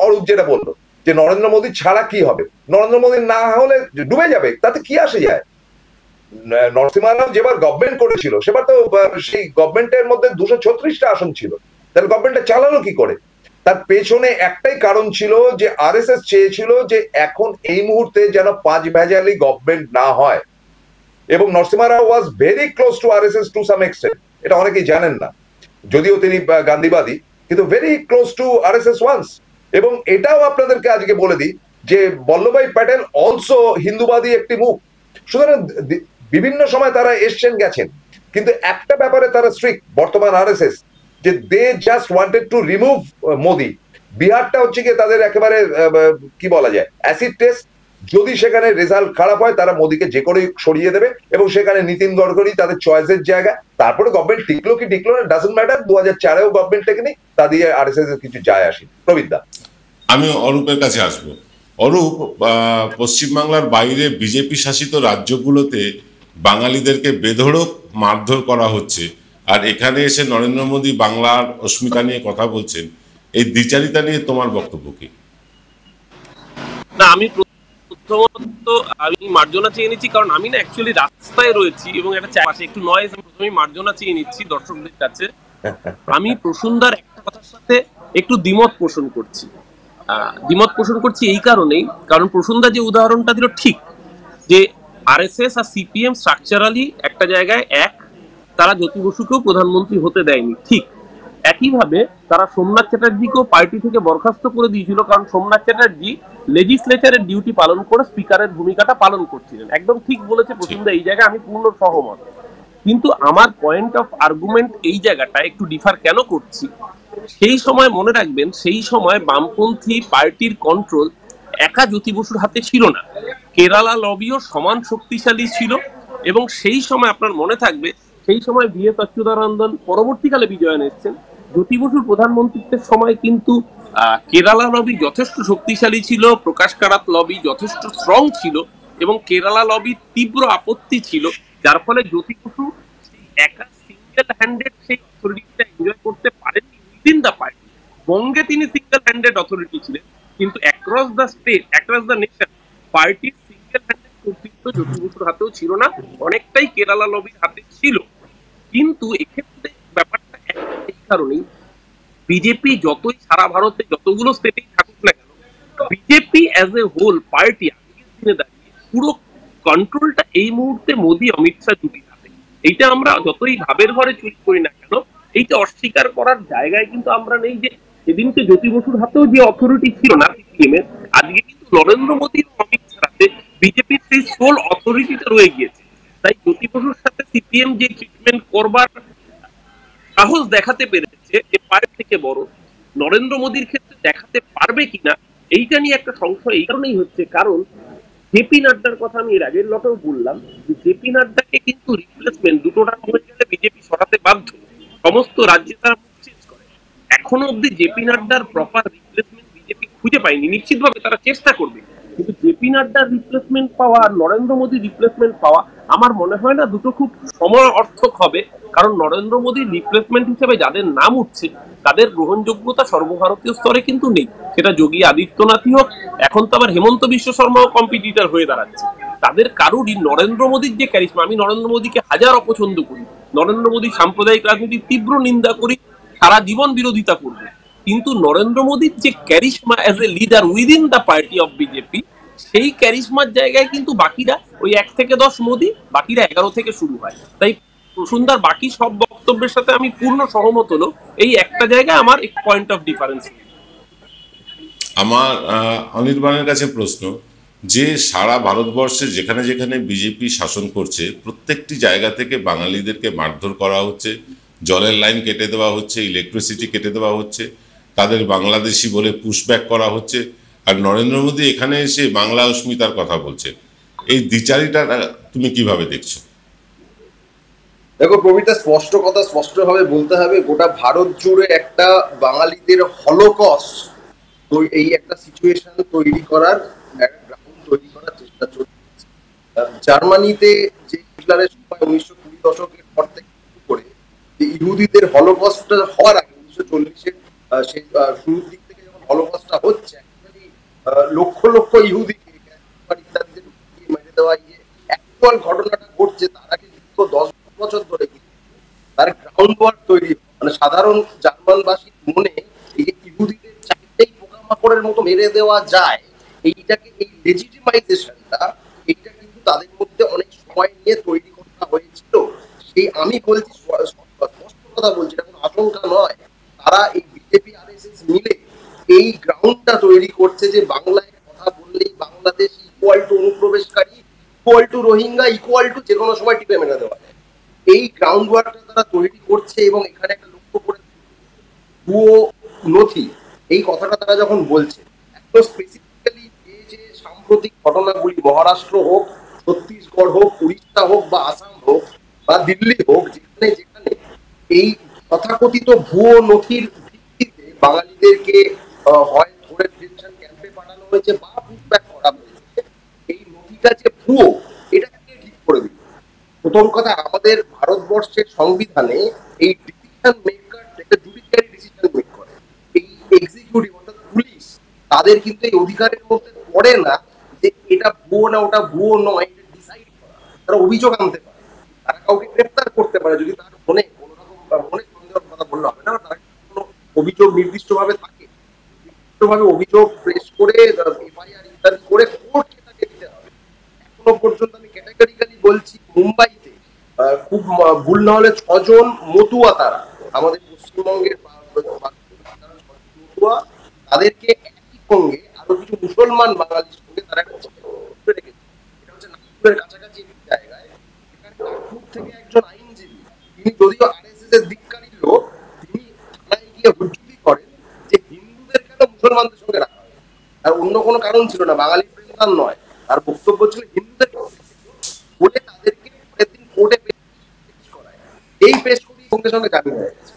অরূপ যেটা বললো যে নরেন্দ্র মোদী ছাড়া কি হবে, নরেন্দ্র মোদী না হলে ডুবে যাবে, তাতে কি আসে যায়? নরসিংহ রাও যেবার গভর্নমেন্ট করেছিল সেবার তো সেই গভর্নমেন্টের মধ্যে 236টা আসন ছিল, তাহলে গভর্নমেন্টটা চালালো কি করে? তার পেছনে একটাই কারণ ছিল যে আরএসএস চেয়েছিল যে এখন এই মুহূর্তে যেন 5 ভেজালি গভর্নমেন্ট না হয়। এবং Narasimha Rao was very close to RSS to some extent, এটা অনেকেই জানেন না, যদিও তিনি গান্ধীবাদী, কিন্তু very close to RSS once. এবং এটাও আপনাদেরকে আজকে বলে দিই যে বল্লভভাই প্যাটেল অলসো হিন্দুবাদী একটি মুখ। সুতরাং বিভিন্ন সময় তারা এসছেন গেছেন, কিন্তু একটা ব্যাপারে তারা স্ট্রিক্ট, বর্তমান আরএসএস, যে they just wanted to remove Modi. বিহারটা হচ্ছে কি তাদের একেবারে কি বলা যায় অ্যাসিড টেস্ট, যদি সেখানে রেজাল্ট খারাপ হয় তারা মোদিকে যে করে সরিয়ে দেবে, এবং সেখানে নীতিন গডকরি তাদের চয়েসের জায়গা। তারপরে গভর্নমেন্ট টিকলো কি টিকলো না ডাজন্ট ম্যাটার, 2004-এও গভর্নমেন্ট টেকেনি, তা দিয়ে আরএসএস এর কিছু যায় আসে। প্রবীর দা, আমি অরূপের কাছে আসবো। অরূপ, পশ্চিমবাংলার বাইরে বিজেপি শাসিত রাজ্যগুলোতে বাঙালিদেরকে বেধড়ক মারধর করা হচ্ছে, আর এখানে এসে নরেন্দ্র মোদী বাংলার অস্মিতা নিয়ে কথা বলছেন, এই দ্বিচারিতা নিয়ে তোমার বক্তব্য কি? না, আমি প্রথমত আমি মার্জনা চেয়ে নিচ্ছি, কারণ আমি না অ্যাকচুয়ালি রাস্তায় রয়েছি এবং একটা চারপাশে একটু নয়েজ, আমি প্রথমে মার্জনা চেয়ে নিচ্ছি দর্শকদের কাছে। আমি প্রসূনদার একটা কথার সাথে একটু দ্বিমত পোষণ করছি। এই কারণেই, কারণ প্রসূনদা যে উদাহরণটা দিল ঠিক, যে আরএসএস আর সিপিএম স্ট্রাকচারালি একটা জায়গায় এক, তারা জ্যোতি বসুকেও প্রধানমন্ত্রী হতে দেয়নি, ঠিক একইভাবে তারা সোমনাথ চ্যাটার্জিকেও পার্টি থেকে বরখাস্ত করে দিয়েছিল, কারণ সোমনাথ চ্যাটার্জি লেজিসলেচারের ডিউটি পালন করে স্পিকারের ভূমিকাটা পালন করছিলেন। একদম ঠিক বলেছে প্রসূনদা, এই জায়গায় আমি পূর্ণ সহমত। কিন্তু আমার পয়েন্ট অফ আর্গুমেন্ট এই জায়গাটা একটু ডিফার কেন করছি, সেই সময় মনে রাখবেন, সেই সময় বামপন্থী পার্টির কন্ট্রোল একা জ্যোতি বসুর হাতে ছিল না, কেরালা লবিও সমান শক্তিশালী ছিল। এবং সেই সময় আপনার মনে থাকবে, সেই সময় VS অচ্যুতানন্দন পরবর্তীকালে বিজয়ন এসেছেন, জ্যোতি বসুর প্রধানমন্ত্রীত্বের সময় কিন্তু কেরালা লবি যথেষ্ট শক্তিশালী ছিল, প্রকাশ কারাত লবি যথেষ্ট স্ট্রং ছিল, এবং কেরালা লবির তীব্র আপত্তি ছিল, যার ফলে জ্যোতি বসু একা সিঙ্গেল হ্যান্ডেড সেই অথরিটিটা এনজয় করতে পারেননি উইদিন দ্য পার্টি। বঙ্গে তিনি সিঙ্গেল হ্যান্ডেড অথরিটি ছিলেন, কিন্তু across the state, across the nation পার্টির সিঙ্গেল হ্যান্ডেড কর্তৃত্ব জ্যোতি বসুর হাতেও ছিল না, অনেকটাই কেরালা লবির হাতে ছিল। কিন্তু এক্ষেত্রে ব্যাপারটা এই কারণেই, বিজেপি যতই সারা ভারতে যতগুলো স্টেটেই থাকুক না কেন, BJP as a whole party আজকের দিনে দাঁড়িয়ে পুরো কন্ট্রোলটা এই মুহূর্তে মোদি অমিত শাহ জুটির হাতে। এইটা আমরা যতই ভাবের ঘরে চুরি করি না কেন, এইটা অস্বীকার করার জায়গায় কিন্তু আমরা নেই যে সেদিনকে জ্যোতি বসুর হাতেও যে অথরিটি ছিল না সিপিএম এর, আজকে কিন্তু নরেন্দ্র মোদী এবং অমিত শাহ হাতে বিজেপির সেই সোল অথরিটিটা রয়ে গিয়েছে। তাই জ্যোতি বসুর সাথে সিপিএম যে ট্রিটমেন্ট করবার সাহস দেখাতে পেরেছে, এর পায়ের থেকে বড় নরেন্দ্র মোদীর ক্ষেত্রে দেখাতে পারবে কিনা, এইটা নিয়ে একটা সংশয় এই কারণেই হচ্ছে, কারণ জেপি নাড্ডার কথা আমি এর আগের লটেও বললাম, যে জেপি নাড্ডাকে কিন্তু রিপ্লেসমেন্ট দুটো রান হয়ে গেলে বিজেপি সরাতে বাধ্য, সমস্ত রাজ্যে তারা মুখ চেঞ্জ করে। এখনো অব্দি জেপি নাড্ডার প্রপার রিপ্লেসমেন্ট বিজেপি খুঁজে পায়নি, নিশ্চিতভাবে তারা চেষ্টা করবে, কিন্তু জেপি নাড্ডার রিপ্লেসমেন্ট পাওয়া আর নরেন্দ্র মোদীর রিপ্লেসমেন্ট পাওয়া আমার মনে হয় না দুটো খুব সময় অর্থক হবে। কারণ নরেন্দ্র মোদীর রিপ্লেসমেন্ট হিসেবে যাদের নাম উঠছে তাদের গ্রহণযোগ্যতা সর্বভারতীয় স্তরে কিন্তু নেই। সেটা যোগী আদিত্যনাথই হোক, এখন তো আবার হেমন্ত বিশ্ব শর্মাও কম্পিটিটর হয়ে দাঁড়াচ্ছে। তাদের কারোরই নরেন্দ্র মোদীর যে ক্যারিশমা, আমি নরেন্দ্র মোদীকে হাজার অপছন্দ করি, নরেন্দ্র মোদীর সাম্প্রদায়িক রাজনীতির তীব্র নিন্দা করি, সারা জীবন বিরোধিতা করব, কিন্তু নরেন্দ্র মোদীর যে charisma as a leader within the party of BJP, সেই ক্যারিশমার জায়গায় কিন্তু বাকিরা ওই 1 থেকে 10 মোদী, বাকিরা 11 থেকে শুরু হয়। তাই প্রসূনদার বাকি সব বক্তব্যের সাথে আমি পূর্ণ সহমত হলো, এই একটা জায়গায় আমার এক পয়েন্ট অফ ডিফারেন্স। আমার অনির্বাণের কাছে প্রশ্ন, যে সারা ভারতবর্ষে যেখানে যেখানে বিজেপি শাসন করছে প্রত্যেকটি জায়গা থেকে বাঙালিদেরকে মারধর করা হচ্ছে, জলের লাইন কেটে দেওয়া হচ্ছে, ইলেকট্রিসিটি কেটে দেওয়া হচ্ছে, তাদের বাংলাদেশি বলে পুশব্যাক করা হচ্ছে, আর নরেন্দ্র মোদী এখানে এসে বাংলা অস্মিতার কথা বলছে। এই দ্বিচারিটা তুমি কিভাবে দেখছো? দেখো প্রবীরদা, স্পষ্ট কথা স্পষ্টভাবে বলতে হবে, গোটা ভারত জুড়ে একটা বাঙালিদের হলোকস্ট, তো এই একটা সিচুয়েশন তৈরি করার গ্রাউন্ড তৈরি করার চেষ্টা চলছে। জার্মানিতে যে হিটলারের সময় 1920 দশকের পর থেকে শুরু করে যে ইহুদিদের হলোকস্টটা হওয়ার আগে 1940-এর সেই শুরুর দিক থেকে যখন হলোকস্টটা হচ্ছে, লক্ষ লক্ষ ইহুদিকে ইত্যাদিদের মেরে দেওয়া, অ্যাকচুয়াল ঘটনাটা ঘটছে তার আগে 10 বছর ধরে তার গ্রাউন্ড ওয়ার্ক তৈরি, মানে সাধারণ জার্মানবাসীর মনে এই যে ইহুদিদের চাইতেই পোকামাকড়ের মতো মেরে দেওয়া যায়, এইটাকে এই লেজিটিমাইজেশনটা, এইটা কিন্তু তাদের মধ্যে অনেক সময় নিয়ে তৈরি করা হয়েছিল। সেই আমি বলছি, স্পষ্ট কথা বলছি, এটা কোনো আশঙ্কা নয়, তারা এই বিজেপি আরএসএস মিলে এই গ্রাউন্ডটা তৈরি করছে যে বাংলায় কথা বললেই বাংলাদেশ ইকুয়াল টু অনুপ্রবেশকারী, equal to Rohingya, equal to যে কোনো সময় টিপে মেরে দেওয়া যায়। এই গ্রাউন্ড ওয়ার্কটা তারা তৈরি করছে এবং এখানে একটা লক্ষ্য করে ভুয়ো নথি, এই কথাটা তারা যখন বলছে, একদম স্পেসিফিক্যালি যে সাম্প্রতিক ঘটনাগুলি মহারাষ্ট্র হোক, ছত্তিশগড় হোক, উড়িষ্যা হোক বা আসাম হোক বা দিল্লি হোক, যেখানে যেখানে এই তথাকথিত ভুয়ো নথির ভিত্তিতে বাঙালিদেরকে হয় ধরে ডিটেনশন ক্যাম্পে পাঠানো হয়েছে বা পুশব্যাক করা হয়েছে, এই নথিটা যে ভুয়ো এটাকে ঠিক করে দিল। প্রথম কথা, আমাদের ভারতবর্ষের সংবিধানে এই ডিসিশন মেকার, একটা জুডিশিয়ারি ডিসিশন মেক করে, এই এক্সিকিউটিভ অর্থাৎ পুলিশ, তাদের কিন্তু এই অধিকারের মধ্যে পড়ে না যে এটা ভুয়ো না ওটা ভুয়ো নয়, এটা ডিসাইড করা। তারা অভিযোগ আনতে পারে, তারা কাউকে গ্রেফতার করতে পারে যদি তার মনে কোনো রকম মনে সন্দেহের কথা বললে হবে না, তার কোনো অভিযোগ নির্দিষ্টভাবে থাকে, নির্দিষ্টভাবে অভিযোগ প্রেস করে এফআইআর ইত্যাদি করে কোর্ট সেটাকে দিতে হবে। এখনো পর্যন্ত আমি ক্যাটাগরিক্যালি বলছি, মুম্বাইতে খুব ভুল না হলে 6 জন মতুয়া, তারা আমাদের পশ্চিমবঙ্গের মতুয়া, তাদেরকে একই সঙ্গে আরো কিছু মুসলমান বাঙালির সঙ্গে তারা একটা রেখেছে। এটা হচ্ছে নাগপুরের কাছাকাছি একটি জায়গায়। এখানে নাগপুর থেকে একজন আইনজীবী, তিনি যদিও আরএসএস এর ধিক্কারী লোক, তিনি থানায় গিয়ে হুজ্জুতি করেন যে হিন্দুদের কেন মুসলমানদের সঙ্গে রাখা হয়, আর অন্য কোনো কারণ ছিল না, বাঙালি প্রেম নয়, তার বক্তব্য ছিল হিন্দুদের বলে তাদেরকে পরের দিন কোর্টে পেশ করায়। এই পেশ করিয়ে সঙ্গে সঙ্গে জামিন হয়ে গেছে।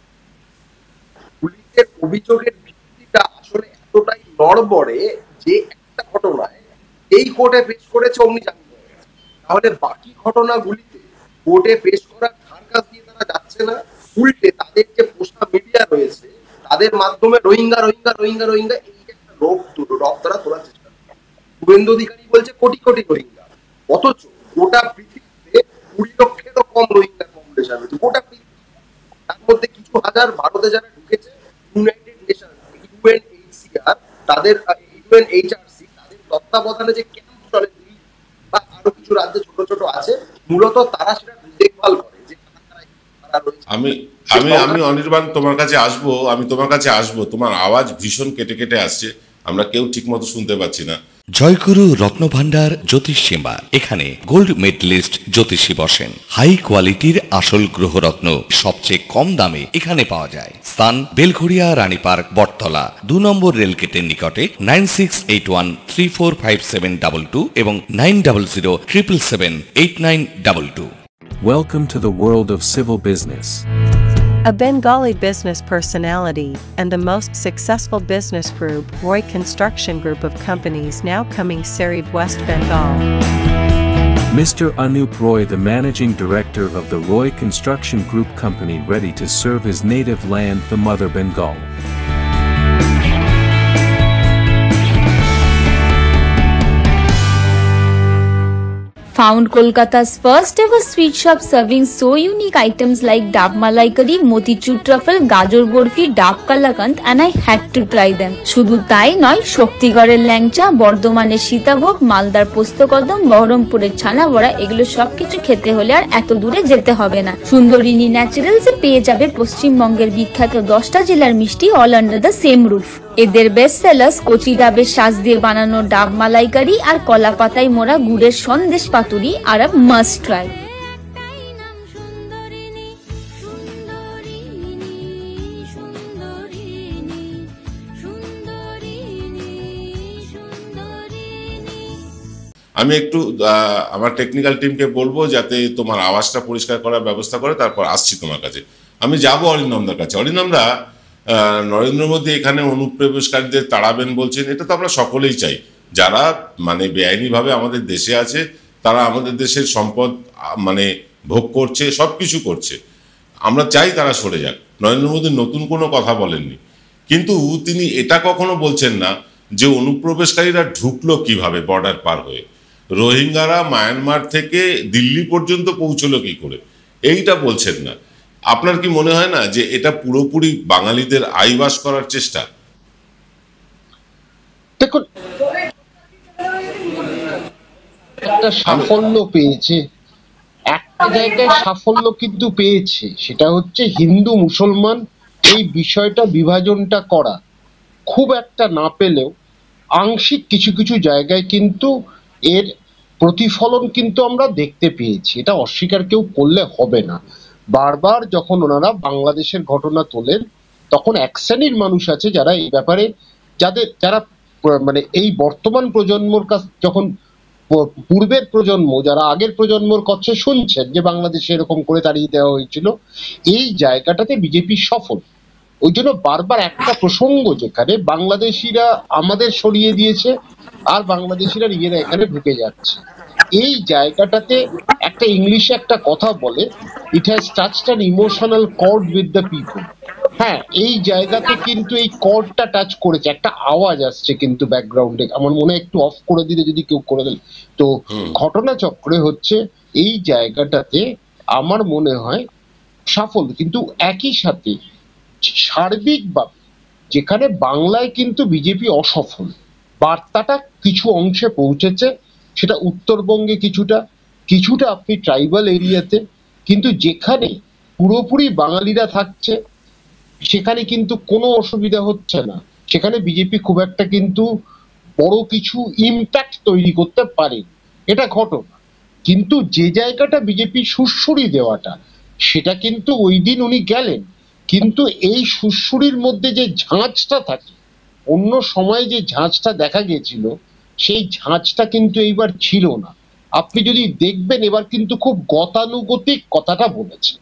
পুলিশের অভিযোগের ভিত্তিটা আসলে এতটাই নড়বড়ে যে একটা ঘটনায় এই কোর্টে পেশ করেছে অমনি জামিন হয়ে গেছে, তাহলে বাকি ঘটনাগুলিতে কোর্টে পেশ করার ধার কাজ দিয়ে তারা যাচ্ছে না, উল্টে তাদের যে পোষা মিডিয়া রয়েছে তাদের মাধ্যমে রোহিঙ্গা রোহিঙ্গা রোহিঙ্গা রোহিঙ্গা এই একটা রোগ তারা তোলার চেষ্টা করে। শুভেন্দু অধিকারী বলছে কোটি কোটি রোহিঙ্গা, অথচ গোটা পৃথিবীতে 20 লক্ষেরও কম রোহিঙ্গার পপুলেশন রয়েছে গোটা পৃথিবী। তার মধ্যে কিছু হাজার ভারতে যারা ঢুকেছে, ইউনাইটেড নেশন, ইউএনএইচসিআর, তাদের ইউএনএইচআরসি, তাদের তত্ত্বাবধানে যে ক্যাম্প চলে বা আরো কিছু রাজ্যে ছোট ছোট আছে, মূলত তারা সেটা দেখভাল করে যে তারা রয়েছে। আমি অনির্বাণ তোমার কাছে আসবো, তোমার আওয়াজ ভীষণ কেটে কেটে আসছে, আমরা কেউ ঠিক মতো শুনতে পাচ্ছি না। জয়গুরু রত্নভান্ডার জ্যোতিষ সেবা, এখানে গোল্ড মেডেলিস্ট জ্যোতিষী বসেন। হাই কোয়ালিটির আসল গ্রহরত্ন সবচেয়ে কম দামে এখানে পাওয়া যায়। স্থান বেলঘড়িয়া, রানী পার্ক, বটতলা, 2 নম্বর রেলগেটের নিকটে। 9681345722 এবং 9007778922। Welcome to the world of civil business. A Bengali business personality and the most successful business group, Roy Construction Group of companies, now coming Serib, West Bengal. Mr. Anup Roy, the managing director of the Roy Construction Group company, ready to serve his native land, the Mother Bengal. Found Kolkata's first ever sweet shop serving so unique items like Dab Malai Curry, Motichur Truffle, Gajor Borfi, Dab Kalakand, and I had to try them. শুধু তাই নয়, শক্তিগড়ের ল্যাংচা, বর্ধমানের সীতাভোগ, মালদার পোস্তকদম, বহরমপুরের ছানা বড়া, এগুলো সবকিছু খেতে হলে আর এত দূরে যেতে হবে না। সুন্দরিনী ন্যাচারালসে পেয়ে যাবে পশ্চিমবঙ্গের বিখ্যাত 10টা জেলার মিষ্টি all under the same roof. এদের বেস্ট সেলার্স কচি ডাবের শাঁস দিয়ে বানানো ডাব মালাইকারি আর কলা পাতায় মোড়া গুড়ের সন্দেশ পাতুরি আর আ মাস্ট ট্রাই। আমি একটু আমার টেকনিক্যাল টিমকে বলবো যাতে তোমার আওয়াজটা পরিষ্কার করার ব্যবস্থা করে, তারপর আসছি তোমার কাছে। আমি যাব অরিন্দমদার কাছে। অরিন্দমদা, নরেন্দ্র মোদী এখানে অনুপ্রবেশকারীদের তাড়াবেন বলছেন, এটা তো আমরা সকলেই চাই। যারা মানে বেআইনিভাবে আমাদের দেশে আছে, তারা আমাদের দেশের সম্পদ মানে ভোগ করছে, সব কিছু করছে, আমরা চাই তারা সরে যাক। নরেন্দ্র মোদী নতুন কোনো কথা বলেননি, কিন্তু তিনি এটা কখনো বলছেন না যে অনুপ্রবেশকারীরা ঢুকলো কিভাবে বর্ডার পার হয়ে, রোহিঙ্গারা মায়ানমার থেকে দিল্লি পর্যন্ত পৌঁছলো কি করে, এইটা বলছেন না। আপনার কি মনে হয় না যে এটা পুরোপুরি বাঙালিদের আইবাস করার চেষ্টা? দেখুন, একটা সাফল্য পেয়েছে, একটা জায়গায় সাফল্য কিন্তু পেয়েছে, সেটা হচ্ছে হিন্দু মুসলমান এই বিষয়টা বিভাজনটা করা খুব একটা না পেলেও আংশিক কিছু কিছু জায়গায় কিন্তু এর প্রতিফলন কিন্তু আমরা দেখতে পেয়েছি, এটা অস্বীকার কেউ করলে হবে না। বারবার যখন ওনারা বাংলাদেশের ঘটনা তোলেন, তখন এক শ্রেণীর মানুষ আছে যারা এই ব্যাপারে যারা মানে এই বর্তমান প্রজন্মর কাছ, যখন পূর্বের প্রজন্ম যারা আগের প্রজন্মর কাছে শুনছেন যে বাংলাদেশে এরকম করে তাড়িয়ে দেওয়া হয়েছিল, এই জায়গাটাতে বিজেপি সফল। ওই জন্য বারবার একটা প্রসঙ্গ যেখানে বাংলাদেশিরা আমাদের সরিয়ে দিয়েছে আর বাংলাদেশিরা নিজেরা এখানে ঢুকে যাচ্ছে, এই জায়গাটাতে একটা ইংলিশে একটা কথা বলে, it has touched an emotional chord with the people. হ্যাঁ, এই জায়গাতে কিন্তু এই কর্ডটা টাচ করেছে, একটা আওয়াজ আসছে কিন্তু ব্যাকগ্রাউন্ডে, আমার মনে হয় একটু অফ করে দিলে যদি কেউ করে দেয়। তো ঘটনাচক্রে হচ্ছে এই জায়গাটাতে আমার মনে হয় সাফল্য, কিন্তু একই সাথে সার্বিকভাবে যেখানে বাংলায় কিন্তু বিজেপি অসফল, বার্তাটা কিছু অংশে পৌঁছেছে, সেটা উত্তরবঙ্গে কিছুটা আপনি ট্রাইবাল এরিয়াতে, কিন্তু যেখানে পুরোপুরি বাঙালিরা থাকছে সেখানে কিন্তু কোনো অসুবিধা হচ্ছে না, সেখানে বিজেপি খুব একটা কিন্তু বড় কিছু ইম্প্যাক্ট তৈরি করতে পারে, এটা ঘটনা। কিন্তু যে জায়গাটা বিজেপি সুড়সুড়ি দেওয়াটা, সেটা কিন্তু ওই দিন উনি গেলেন, কিন্তু এই সুড়সুড়ির মধ্যে যে ঝাঁঝটা থাকে, অন্য সময় যে ঝাঁঝটা দেখা গেছিল সেই ঝাঁঝটা কিন্তু এইবার ছিল না। আপনি যদি দেখবেন এবার কিন্তু খুব গতানুগতিক কথাটা বলেছে।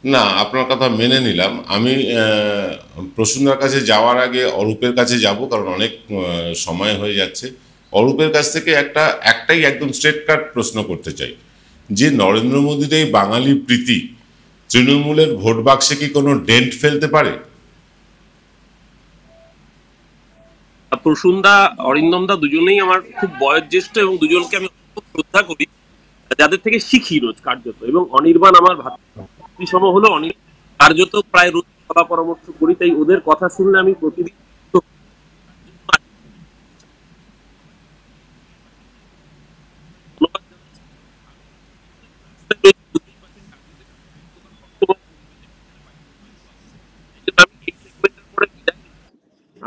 না, আপনার কথা মেনে নিলাম। আমি প্রসূনার কাছে যাওয়ার আগে অরূপের কাছে যাব, কারণ অনেক সময় হয়ে যাচ্ছে। অরূপের কাছ থেকে একটাই একদম স্ট্রেট কাট প্রশ্ন করতে চাই, যে নরেন্দ্র মোদীর এই বাঙালি প্রীতি তৃণমূলের ভোট বাক্সে কি কোনো ডেন্ট ফেলতে পারে? প্রসূনদা, অরিন্দমদা দুজনেই আমার খুব বয়োজ্যেষ্ঠ এবং দুজনকে আমি শ্রদ্ধা করি, যাদের থেকে শিখি রোজ কার্যত। এবং অনির্বাণ আমার ভাতৃসম হলো, কার্যত প্রায় রোজ সভা পরামর্শ করি, তাই ওদের কথা শুনলে আমি প্রতিদিন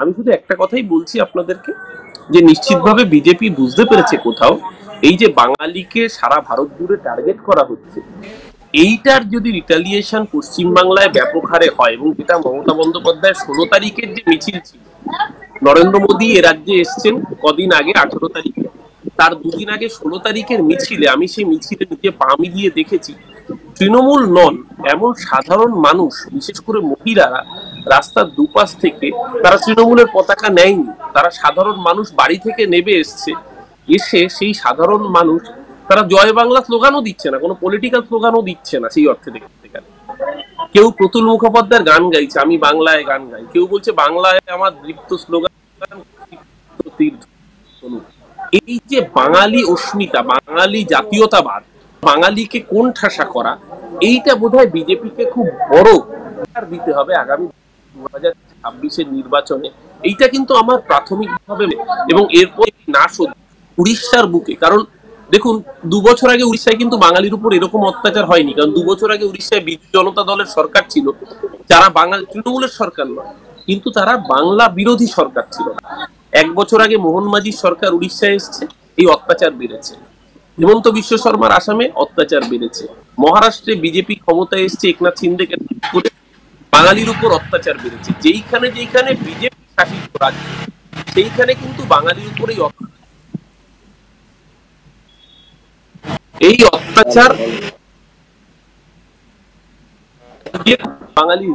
আমি শুধু একটা কথাই বলছি আপনাদেরকে, যে নিশ্চিতভাবে বিজেপি বুঝতে পেরেছে কোথাও এই যে বাঙালিকে সারা ভারত জুড়ে টার্গেট করা হচ্ছে, এইটার যদি রিটালিয়েশন পশ্চিমবাংলায় ব্যাপক হারে হয়, এবং যেটা মমতা বন্দ্যোপাধ্যায়ের 16 তারিখের যে মিছিল ছিল, নরেন্দ্র মোদী এ রাজ্যে এসছেন কদিন আগে 18 তারিখে, তার দুদিন আগে 16 তারিখের মিছিলে আমি সেই মিছিলে নিচে পা মিলিয়ে দেখেছি তৃণমূল নন এমন সাধারণ মানুষ, বিশেষ করে মহিলারা রাস্তার দুপাশ থেকে তারা তৃণমূলের পতাকা নেয়নি, তারা সাধারণ মানুষ বাড়ি থেকে নেমে এসছে, এসে সেই সাধারণ মানুষ তারা জয় বাংলা স্লোগানও দিচ্ছে না, কোনো পলিটিক্যাল স্লোগানও দিচ্ছে না সেই অর্থে দেখতে গেলে। কেউ প্রতুল মুখোপাধ্যায়ের গান গাইছে, আমি বাংলায় গান গাই, কেউ বলছে বাংলায় আমার দৃপ্ত স্লোগান। এই যে বাঙালি অস্মিতা, বাঙালি জাতীয়তাবাদ, বাঙালিকে কোন ঠাসা করা, এইটা বোধহয় বিজেপিকে খুব বড় দিতে হবে আগামী 2026-এর নির্বাচনে। এইটা কিন্তু আমার প্রাথমিকভাবে, এবং এরপর না উড়িষ্যার বুকে, কারণ দেখুন 2 বছর আগে উড়িষ্যায় কিন্তু বাঙালির উপর এরকম অত্যাচার হয়নি, কারণ 2 বছর আগে উড়িষ্যায় বিজু জনতা দলের সরকার ছিল, যারা বাঙালি তৃণমূলের সরকার নয়, কিন্তু তারা বাংলা বিরোধী সরকার ছিল না। 1 বছর আগে মোহন মাঝির সরকার উড়িষ্যায় এসছে, এই অত্যাচার বেড়েছে। হেমন্ত বিশ্ব শর্মার আসামে অত্যাচার বেড়েছে। মহারাষ্ট্রে বিজেপি ক্ষমতায় এসছে, একনাথ শিন্দেকে করে বাঙালির উপর অত্যাচার বেড়েছে। যেইখানে যেইখানে বিজেপি শাসিত রাজ্য, সেইখানে কিন্তু বাঙালির উপরেই এই অত্যাচার বাঙালি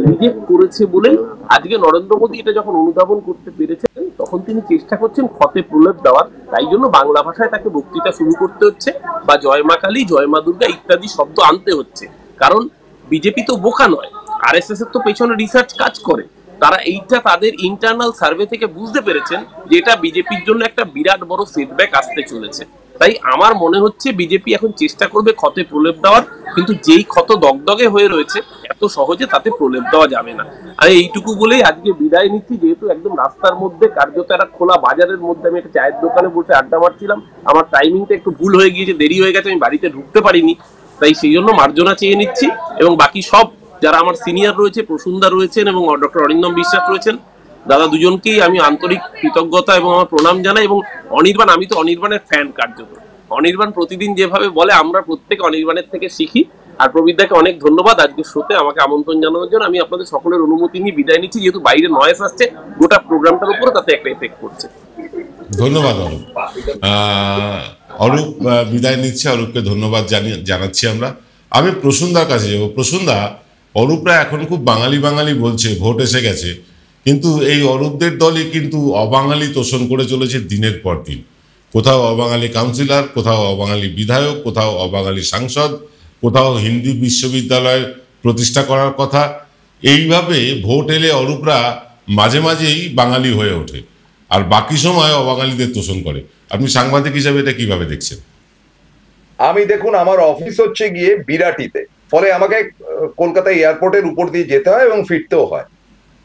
রিজেক্ট করেছে বলে আজকে নরেন্দ্র মোদী এটা যখন অনুধাবন করতে পেরেছেন, তখন তিনি চেষ্টা করছেন ক্ষতে প্রলেপ দেওয়ার। তাই জন্য বাংলা ভাষায় তাকে বক্তৃতা শুরু করতে হচ্ছে, বা জয় মা কালী, জয় মা দুর্গা ইত্যাদি শব্দ আনতে হচ্ছে। কারণ বিজেপি তো বোকা নয়, আরএসএস এর তো পেছনে রিসার্চ কাজ করে। তারা এইটা তাদের ইন্টারনাল সার্ভে থেকে বুঝতে পেরেছেন যে এটা বিজেপির জন্য একটা বিরাট বড় সেটব্যাক আসতে চলেছে। তাই আমার মনে হচ্ছে বিজেপি এখন চেষ্টা করবে ক্ষতে প্রলেপ দেওয়ার, কিন্তু যেই ক্ষত দগদগে হয়ে রয়েছে এত সহজে তাতে প্রলেপ দেওয়া যাবে না। আর এইটুকু বলেই আজকে বিদায় নিচ্ছি, যেহেতু একদম রাস্তার মধ্যে কার্যত একটা খোলা বাজারের মধ্যে আমি একটা চায়ের দোকানে বসে আড্ডা মারছিলাম, আমার টাইমিংটা একটু ভুল হয়ে গিয়েছে, দেরি হয়ে গেছে, আমি বাড়িতে ঢুকতে পারিনি, তাই সেই জন্য মার্জনা চেয়ে নিচ্ছি। এবং বাকি সব যারা আমার সিনিয়র রয়েছে, প্রসূনদা রয়েছেন এবং ডক্টর অরিন্দম বিশ্বাস রয়েছেন, দাদা দুজনকেই আমি আন্তরিক কৃতজ্ঞতা এবং আমার প্রণাম জানাই। এবং অনির্বাণ, আমি তো অনির্বাণের ফ্যান কার্যত। অনির্বাণ প্রতিদিন যেভাবে বলে আমরা প্রত্যেকে অনির্বাণের থেকে শিখি। আর প্রবীরদাকে অনেক ধন্যবাদ আজকে শোতে আমাকে আমন্ত্রণ জানানোর জন্য। আমি আপনাদের সকলের অনুমতি নিয়ে বিদায় নিচ্ছি, যেহেতু বাইরে নয়েজ আসছে গোটা প্রোগ্রামটার উপরে, তাতে একটা এফেক্ট করছে। ধন্যবাদ অরূপ। অরূপ বিদায় নিচ্ছে, অরূপকে ধন্যবাদ জানাচ্ছি আমরা। আমি প্রসূনদার কাছে যাবো। প্রসূনদা, অরূপরা এখন খুব বাঙালি বাঙালি বলছে, ভোট এসে গেছে, কিন্তু এই অরূপদের দলই কিন্তু অবাঙালি তোষণ করে চলেছে দিনের পর দিন। কোথাও অবাঙালি কাউন্সিলর, কোথাও অবাঙালি বিধায়ক, কোথাও অবাঙালি সাংসদ, কোথাও হিন্দি বিশ্ববিদ্যালয় প্রতিষ্ঠা করার কথা। এইভাবে ভোট এলে অরূপরা মাঝে মাঝেই বাঙালি হয়ে ওঠে, আর বাকি সময় অবাঙালিদের তোষণ করে। আপনি সাংবাদিক হিসাবে এটা কিভাবে দেখছেন? আমি দেখুন, আমার অফিস হচ্ছে গিয়ে বিরাটিতে, ফলে আমাকে কলকাতা এয়ারপোর্টের উপর দিয়ে যেতে হয় এবং ফিরতেও হয়।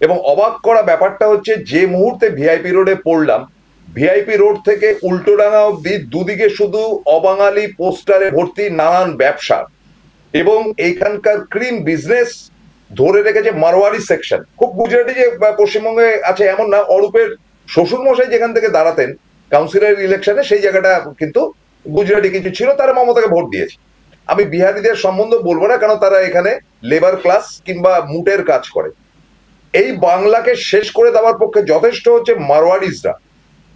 এবং অবাক করা ব্যাপারটা হচ্ছে, যে মুহূর্তে ভিআইপি রোডে পড়লাম, ভিআইপি রোড থেকে উল্টোডাঙ্গা অব্দি দুদিকে শুধু অবাঙালি পোস্টারে ভর্তি নানান ব্যবসা, এবং এইখানকার ক্রিম বিজনেস ধরে রেখেছে মারোয়ারি সেকশন। খুব গুজরাটি যে পশ্চিমবঙ্গে আছে এমন না, অরূপের শ্বশুরমশাই যেখান থেকে দাঁড়াতেন কাউন্সিলর ইলেকশনে, সেই জায়গাটা কিন্তু গুজরাটি কিছু ছিল, তারা মমতাকে ভোট দিয়েছে। আমি বিহারিদের সম্বন্ধে বলবো না, কারণ তারা এখানে লেবার ক্লাস কিংবা মুটের কাজ করে। এই বাংলাকে শেষ করে দেওয়ার পক্ষে যথেষ্ট হচ্ছে মারোয়ারিজরা,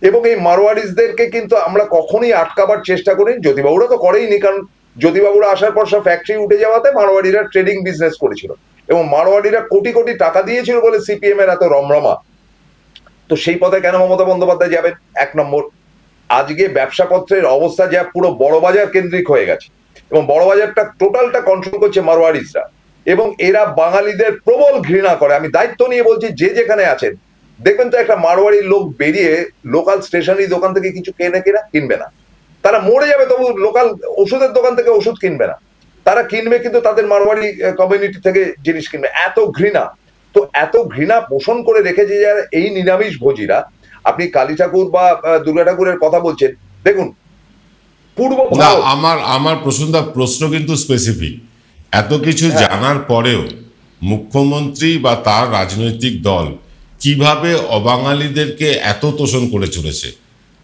এবং এই মারোয়ারিজদেরকে কিন্তু আমরা কখনোই আটকাবার চেষ্টা করি। জ্যোতিবাবুরা তো করেইনি, কারণ জ্যোতিবাবুরা আসার পর সব ফ্যাক্টরি উঠে যাওয়াতে মারোয়ারিরা ট্রেডিং বিজনেস করেছিল, এবং মারোয়ারিরা কোটি কোটি টাকা দিয়েছিল বলে সিপিএম এর এত রমরমা। তো সেই পথে কেন মমতা বন্দ্যোপাধ্যায় যাবেন? 1 নম্বর, আজকে ব্যবসাপত্রের অবস্থা যা পুরো বড়বাজার কেন্দ্রিক হয়ে গেছে, এবং বড়বাজারটা টোটালটা কন্ট্রোল করছে মারোয়ারিজরা, এবং এরা বাঙালিদের প্রবল ঘৃণা করে। আমি দায়িত্ব নিয়ে বলছি, যে যেখানে আছেন দেখবেন তো একটা মারোয়ারির লোক বেরিয়ে লোকাল স্টেশনারি দোকান থেকে কিছু কিনবে না। তারা মরে যাবে তবু লোকাল ওষুধের দোকান থেকে ওষুধ কিনবে না, তারা কিনবে কিন্তু তাদের মারোয়ারি কমিউনিটি থেকে জিনিস কিনবে। এত ঘৃণা, তো এত ঘৃণা পোষণ করে রেখেছে যারা এই নিরামিষ ভোজীরা। আপনি কালী ঠাকুর বা দুর্গা ঠাকুরের কথা বলছেন, দেখুন পূর্ব আমার প্রশ্ন কিন্তু স্পেসিফিক। এত কিছু জানার পরেও মুখ্যমন্ত্রী বা তার রাজনৈতিক দল কিভাবে অবাঙালিদেরকে এত তোষণ করে চলেছে?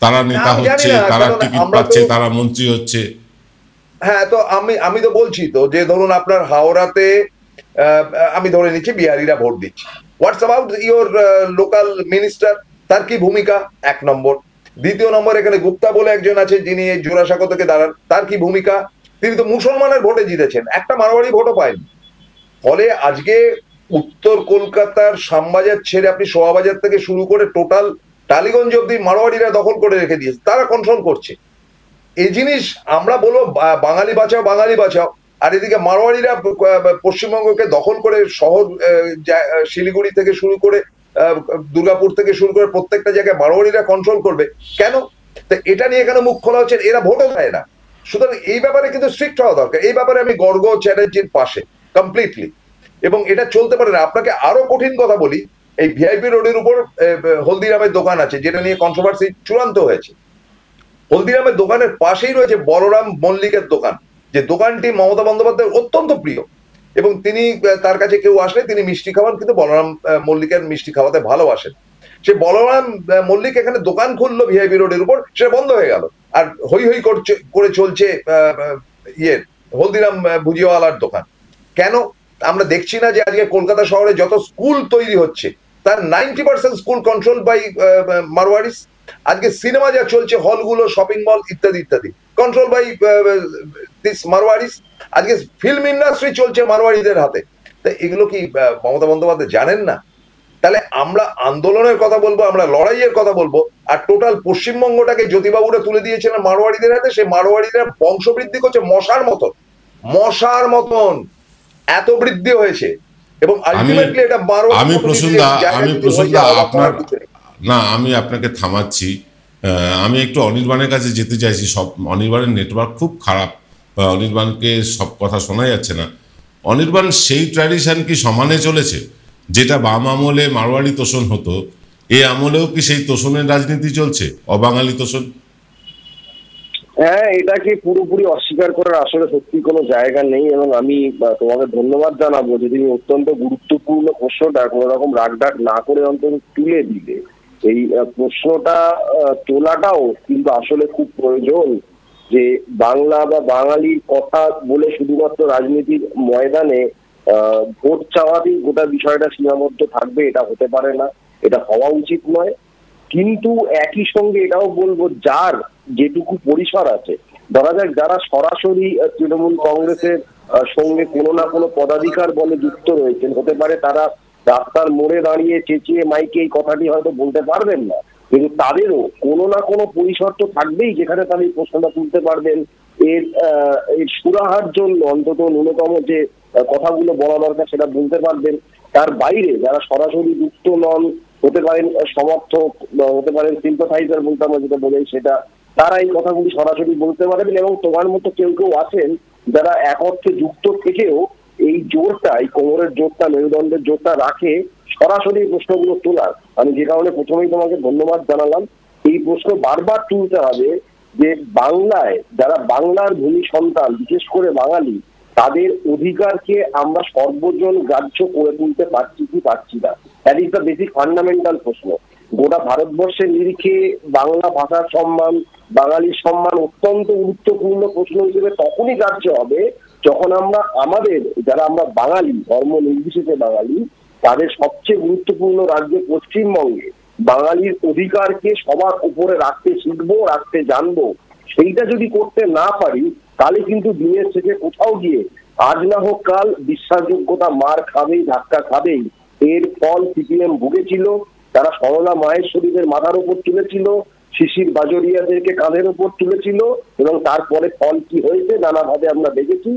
তারা নেতা হচ্ছে, তারা টিকিট পাচ্ছে, তারা মন্ত্রী হচ্ছে। হ্যাঁ, তো আমি তো বলছি তো, যে ধরুন আপনার হাওড়াতে আমি ধরে নিচ্ছি বিহারিরা ভোট দিচ্ছে। হোয়াটস অ্যাবাউট ইওর লোকাল মিনিস্টার? তার কি ভূমিকা? 1 নম্বর। দ্বিতীয় নম্বর, এখানে গুপ্তা বলে একজন আছে যিনি জোড়াসাঁকো থেকে দাঁড়ান, তার কি ভূমিকা? তিনি তো মুসলমানের ভোটে জিতেছেন, একটা মারোয়ারি ভোটও পায়নি। ফলে আজকে উত্তর কলকাতার শ্যামবাজার ছেড়ে আপনি শোভাবাজার থেকে শুরু করে টোটাল টালিগঞ্জ অব্দি মারোয়ারিরা দখল করে রেখে দিয়েছে, তারা কন্ট্রোল করছে। এই জিনিস আমরা বলবো বাঙালি বাঁচাও বাঙালি বাঁচাও, আর এদিকে মারোয়াড়িরা পশ্চিমবঙ্গকে দখল করে শহর শিলিগুড়ি থেকে শুরু করে দুর্গাপুর থেকে শুরু করে প্রত্যেকটা জায়গায় মারোয়াড়িরা কন্ট্রোল করবে। কেন? তো এটা নিয়ে কেন মুখ খোলা হচ্ছে? এরা ভোটও দেয় না। সুতরাং এই ব্যাপারে কিন্তু স্ট্রিক্ট হওয়া দরকার। এই ব্যাপারে আমি গর্গ চ্যাটার্জির পাশে কমপ্লিটলি, এবং এটা চলতে পারে না। আপনাকে আরো কঠিন কথা বলি, এই ভিআইপি রোডের উপর হলদিরামের দোকান আছে, যেটা নিয়ে কন্ট্রোভার্সি চূড়ান্ত হয়েছে। হলদিরামের দোকানের পাশেই রয়েছে বলরাম মল্লিকের দোকান, যে দোকানটি মমতা বন্দ্যোপাধ্যায়ের অত্যন্ত প্রিয়, এবং তিনি তার কাছে কেউ আসলে তিনি মিষ্টি খাওয়ান, কিন্তু বলরাম মল্লিকের মিষ্টি খাওয়াতে ভালোবাসেন। সে বলরাম মল্লিক এখানে দোকান খুললো ভিআইপি রোডের উপর, সেটা বন্ধ হয়ে গেল, আর হই হই করে চলছে হলদিরাম ভুজিয়াওয়ালার দোকান। কেন? আমরা দেখছি না যে আজকে কলকাতা শহরে যত স্কুল তৈরি হচ্ছে তার 90% স্কুল কন্ট্রোল বাই মারওয়াড়িস। আজকে সিনেমা যা চলছে, হলগুলো, শপিং মল ইত্যাদি ইত্যাদি, কন্ট্রোল বাই দিস মারওয়াড়িস। আজকে ফিল্ম ইন্ডাস্ট্রি চলছে মারওয়াড়িদের হাতে। তা এগুলো কি মমতা বন্দ্যোপাধ্যায় জানেন না? তাহলে আমরা আন্দোলনের কথা বলবো, আমরা লড়াইয়ের কথা বলবো, আর টোটাল পশ্চিমবঙ্গটাকে জ্যোতিবাবুরা তুলে দিয়েছিলেন মারওয়াড়িদের হাতে। সেই মারওয়াড়িরা বংশবৃদ্ধি করছে মশার মতন এত বৃদ্ধি হয়েছে, এবং আলটিমেটলি এটা আমি আপনাকে থামাচ্ছি। আমি একটু অনির্বাণের কাছে যেতে চাইছি। সব অনির্বাণের নেটওয়ার্ক খুব খারাপ, অনির্বাণকে সব কথা শোনা যাচ্ছে না। অনির্বাণ, সেই ট্র্যাডিশন কি সমানে চলেছে? যেটা বাম আমলে মারওয়াড়ি তোষণ হতো, এ আমলেও কি সেই তোষণের রাজনীতি চলছে, অবাঙালি তোষণ? হ্যাঁ, এটাকে পুরোপুরি অস্বীকার করার আসলে সত্যি কোনো জায়গা নেই, এবং আমি তোমাকে ধন্যবাদ জানাবো যে তুমি অত্যন্ত গুরুত্বপূর্ণ প্রশ্নটা কোনো রকম রাগঢাক না করে অন্তত তুলে দিলে। এই প্রশ্নটা তোলাটাও কিন্তু আসলে খুব প্রয়োজন, যে বাংলা বা বাঙালির কথা বলে শুধুমাত্র রাজনীতির ময়দানে ভোট চাওয়াতেই গোটা বিষয়টা সীমাবদ্ধ থাকবে, এটা হতে পারে না, এটা হওয়া উচিত নয়। কিন্তু একই সঙ্গে এটাও বলবো, যার যেটুকু পরিসর আছে, ধরা যাক যারা সরাসরি তৃণমূল কংগ্রেসের সঙ্গে কোনো না কোনো পদাধিকার বলে যুক্ত রয়েছেন, হতে পারে তারা রাস্তার মোড়ে দাঁড়িয়ে চেঁচিয়ে মাইকে এই কথাটি হয়তো বলতে পারবেন না, কিন্তু তাদেরও কোনো না কোনো পরিসর তো থাকবেই যেখানে তারা এই প্রশ্নটা তুলতে পারবেন। এর সুরাহার জন্য অন্তত ন্যূনতম যে কথাগুলো বলা দরকার সেটা বলতে পারবেন। তার বাইরে যারা সরাসরি যুক্ত নন, হতে পারেন সমর্থক, হতে পারেন সিম্পাথাইজার বলতে আমরা যেটা বোঝাই সেটা, তারা এই কথাগুলি সরাসরি বলতে পারবেন। এবং তোমার মতো কেউ কেউ আছেন যারা এক অর্থে যুক্ত থেকেও এই জোরটা, এই কোমরের জোরটা, মেরুদণ্ডের জোরটা রাখে সরাসরি প্রশ্নগুলো তোলার। আমি যে কারণে প্রথমেই তোমাকে ধন্যবাদ জানালাম। এই প্রশ্ন বারবার তুলতে হবে যে বাংলায় যারা বাংলার ভূমি সন্তান, বিশেষ করে বাঙালি, তাদের অধিকারকে আমরা সর্বজন গ্রাহ্য করে তুলতে পারছি কি পারছি না। That is the basic fundamental প্রশ্ন। গোটা ভারতবর্ষের নিরিখে বাংলা ভাষার সম্মান, বাঙালির সম্মান অত্যন্ত গুরুত্বপূর্ণ প্রশ্ন হিসেবে তখনই গ্রাহ্য হবে যখন আমরা আমাদের, যারা আমরা বাঙালি, ধর্ম নির্বিশেষে বাঙালি, তাদের সবচেয়ে গুরুত্বপূর্ণ রাজ্য পশ্চিমবঙ্গে বাঙালির অধিকারকে সবার উপরে রাখতে শিখবো, রাখতে জানবো। সেইটা যদি করতে না পারি, তাহলে কিন্তু দিনের শেষে কোথাও গিয়ে আজ না হোক কাল বিশ্বাসযোগ্যতা মার খাবেই, ধাক্কা খাবেই। এর ফল সিপিএম ভুগেছিল। তারা সরলা মায়ের শরীরের মাথার উপর তুলেছিল, শিশির বাজরিয়াদেরকে কাঁধের উপর তুলেছিল, এবং তারপরে ফল কি হয়েছে নানাভাবে আমরা দেখেছি।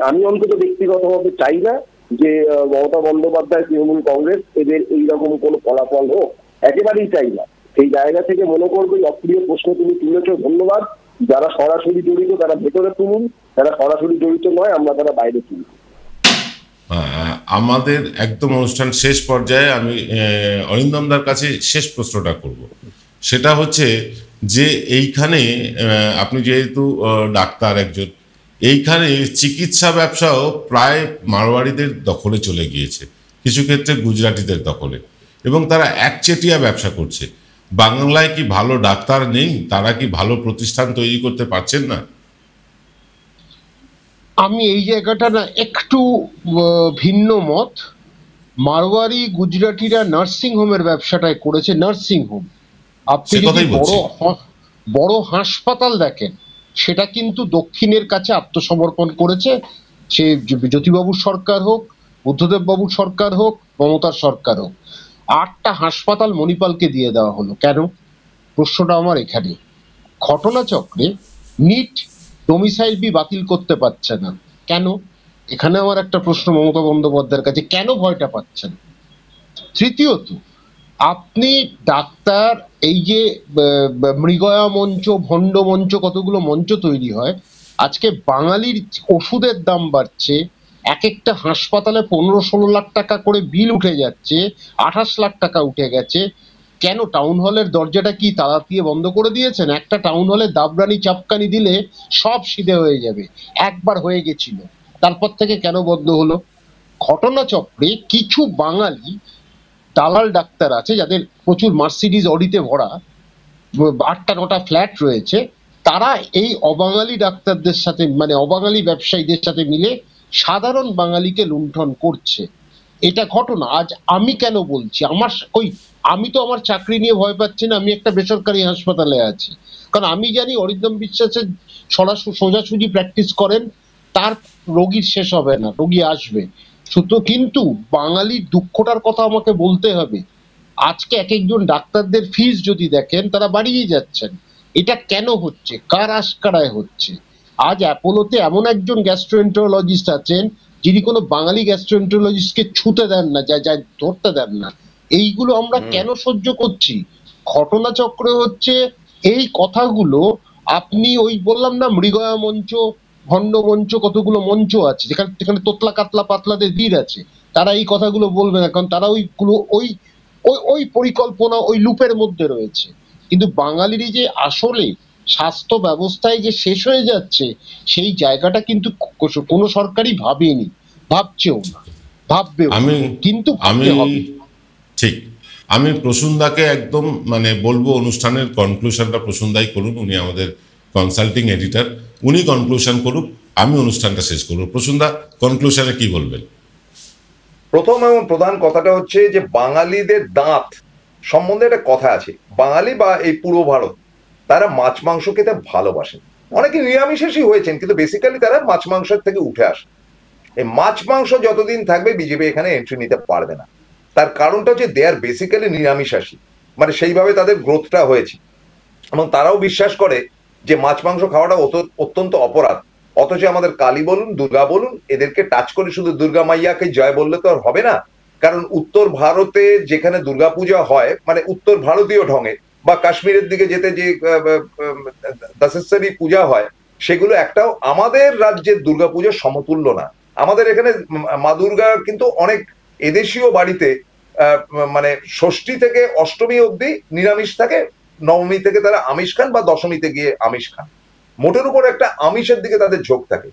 আমি অন্তত ব্যক্তিগতভাবে চাই না যে মমতা বন্দ্যোপাধ্যায়, তৃণমূল কংগ্রেস এদের এইরকম কোনো ফলাফল হোক, একেবারেই চাই না। সেই জায়গা থেকে মনে করবো অপ্রিয় প্রশ্ন তুমি তুলেছ, ধন্যবাদ। যারা সরাসরি জড়িত তারা ভেতরে তুলুন, যারা সরাসরি জড়িত নয় আমরা তারা বাইরে তুলুন। আমাদের একদম অনুষ্ঠান শেষ পর্যায়ে আমি অরিন্দমদার কাছে শেষ প্রশ্নটা করব। সেটা হচ্ছে যে এইখানে আপনি যেহেতু ডাক্তার একজন, এইখানে চিকিৎসা ব্যবসাও প্রায় মারওয়াড়িদের দখলে চলে গিয়েছে, কিছু ক্ষেত্রে গুজরাটিদের দখলে, এবং তারা একচেটিয়া ব্যবসা করছে। বাংলায় কি ভালো ডাক্তার নেই? তারা কি ভালো প্রতিষ্ঠান তৈরি করতে পারছেন না? আমি এই জায়গাটা না একটু ভিন্ন মত। মারওয়ারি গুজরাটিরা নার্সিং হোমের ব্যবসাটাই করেছে। নার্সিং হোম, আপনি যদি বড় হাসপাতাল দেখেন, সেটা কিন্তু দক্ষিণের কাছে আত্মসমর্পণ করেছে। সে জ্যোতিবাবুর সরকার হোক, বুদ্ধদেব বাবুর সরকার হোক, মমতার সরকার হোক, 8টা হাসপাতাল মণিপালকে দিয়ে দেওয়া হলো। কেন? প্রশ্নটা আমার এখানে। ঘটনাচক্রে নিট ডোমিসাইল বি বাতিল করতে পারছে না কেন? এখানে আমার একটা প্রশ্ন মমতা বন্দ্যোপাধ্যায়ের কাছে, কেন ভয়টা পাচ্ছেন? তৃতীয়ত, আপনি ডাক্তার, এই যে মৃগয়া মঞ্চ, ভণ্ড মঞ্চ, কতগুলো মঞ্চ তৈরি হয়, আজকে বাঙালির ওষুধের দাম বাড়ছে, এক একটা হাসপাতালে 15-16 লাখ টাকা করে বিল উঠে যাচ্ছে, 28 লাখ টাকা উঠে গেছে। কেন টাউন হলের দরজাটা কি তালা দিয়ে বন্ধ করে দিয়েছেন? একটা টাউন হলে দাবরানি চাপকানি দিলে সব সিধে হয়ে যাবে, একবার হয়ে গেছিল, তারপর থেকে কেন বন্ধ হলো? ঘটনাচক্রে কিছু বাঙালি দালাল ডাক্তার আছে যাদের প্রচুর মার্সিডিজ অডিতে ভরা 8টা-9টা ফ্ল্যাট রয়েছে, তারা এই অবাঙালি ডাক্তারদের সাথে, মানে অবাঙালি ব্যবসায়ীদের সাথে মিলে সাধারণ বাঙালিকে লুণ্ঠন করছে। এটা ঘটনা। আজ আমি কেন বলছি, আমি তো আমার চাকরি নিয়ে ভয় পাচ্ছি না, আমি একটা বেসরকারি হাসপাতালে আছি, কারণ আমি জানি অরিন্দম বিশ্বাসের সোজাসুজি প্র্যাকটিস করেন, তার রোগীর শেষ হবে না, রোগী আসবে শুধু। কিন্তু বাঙালির দুঃখটার কথা আমাকে বলতে হবে। আজকে এক একজন ডাক্তারদের ফিস যদি দেখেন, তারা বাড়িয়ে যাচ্ছেন। এটা কেন হচ্ছে? কার আশকারায় হচ্ছে? আজ অ্যাপোলোতে এমন একজন গ্যাস্ট্রোএন্টারোলজিস্ট আছেন যিনি কোনো বাঙালি গ্যাস্ট্রোএন্টারোলজিস্টকে ছুতে দেন না, যা ধরতে দেন না। এইগুলো আমরা কেন সহ্য করছি? ঘটনাচক্রে হচ্ছে এই কথাগুলো। আপনি ওই বললাম না, মৃগয়া মঞ্চ, ভণ্ড মঞ্চ, কতগুলো মঞ্চ আছে যেখানে তোতলা কাতলা পাতলাদের ভিড় আছে, তারা এই কথাগুলো বলবে না, কারণ তারা ওই পরিকল্পনা, ওই লুপের মধ্যে রয়েছে। কিন্তু বাঙালিরই যে আসলে স্বাস্থ্য ব্যবস্থায় যে শেষ হয়ে যাচ্ছে, সেই জায়গাটা কিন্তু কোনো সরকারই ভাবেনি, ভাবছেও না, ভাববেও। কিন্তু ঠিক, আমি প্রসূনদাকে একদম মানে বলবো অনুষ্ঠানের কনক্লুশনটা প্রসূনদাই করুন, উনি আমাদের কনসাল্টিং এডিটর, উনি কনক্লুশন করুক, আমি অনুষ্ঠানটা শেষ করব। প্রসূনদা, কনক্লুশনে কি বলবেন? প্রথম এবং প্রধান কথাটা হচ্ছে যে বাঙালিদের দাঁত সম্বন্ধে একটা কথা আছে। বাঙালি বা এই পূর্ব ভারত, তারা মাছ মাংস খেতে ভালোবাসেন। অনেকে নিরামিষাশী হয়েছেন, কিন্তু বেসিক্যালি তারা মাছ মাংসের থেকে উঠে আসে। এই মাছ মাংস যতদিন থাকবে বিজেপি এখানে এন্ট্রি নিতে পারবে না। তার কারণটা হচ্ছে দে আর বেসিক্যালি নিরামিষাশী, মানে সেইভাবে তাদের গ্রোথটা হয়েছে, এবং তারাও বিশ্বাস করে যে মাছ মাংস খাওয়াটা অত্যন্ত অপরাধ। অথচ আমাদের কালী বলুন, দুর্গা বলুন, এদেরকে টাচ করে শুধু দুর্গা মাইয়াকে জয় বললে তো আর হবে না। কারণ উত্তর ভারতে যেখানে দুর্গাপূজা হয়, মানে উত্তর ভারতীয় ঢঙে, বা কাশ্মীরের দিকে যেতে যে দশেশ্বরী পূজা হয়, সেগুলো একটাও আমাদের রাজ্যের দুর্গাপূজার সমতুল্য না। আমাদের এখানে মা দুর্গা কিন্তু অনেক এদেশীয় বাড়িতে মানে ষষ্ঠী থেকে অষ্টমী অবধি নিরামিষ থাকে, নবমী থেকে তারা আমিষ খান, বা দশমীতে গিয়ে আমিষ খান। মোটের উপর একটা আমিষের দিকে তাদের ঝোঁক থাকে।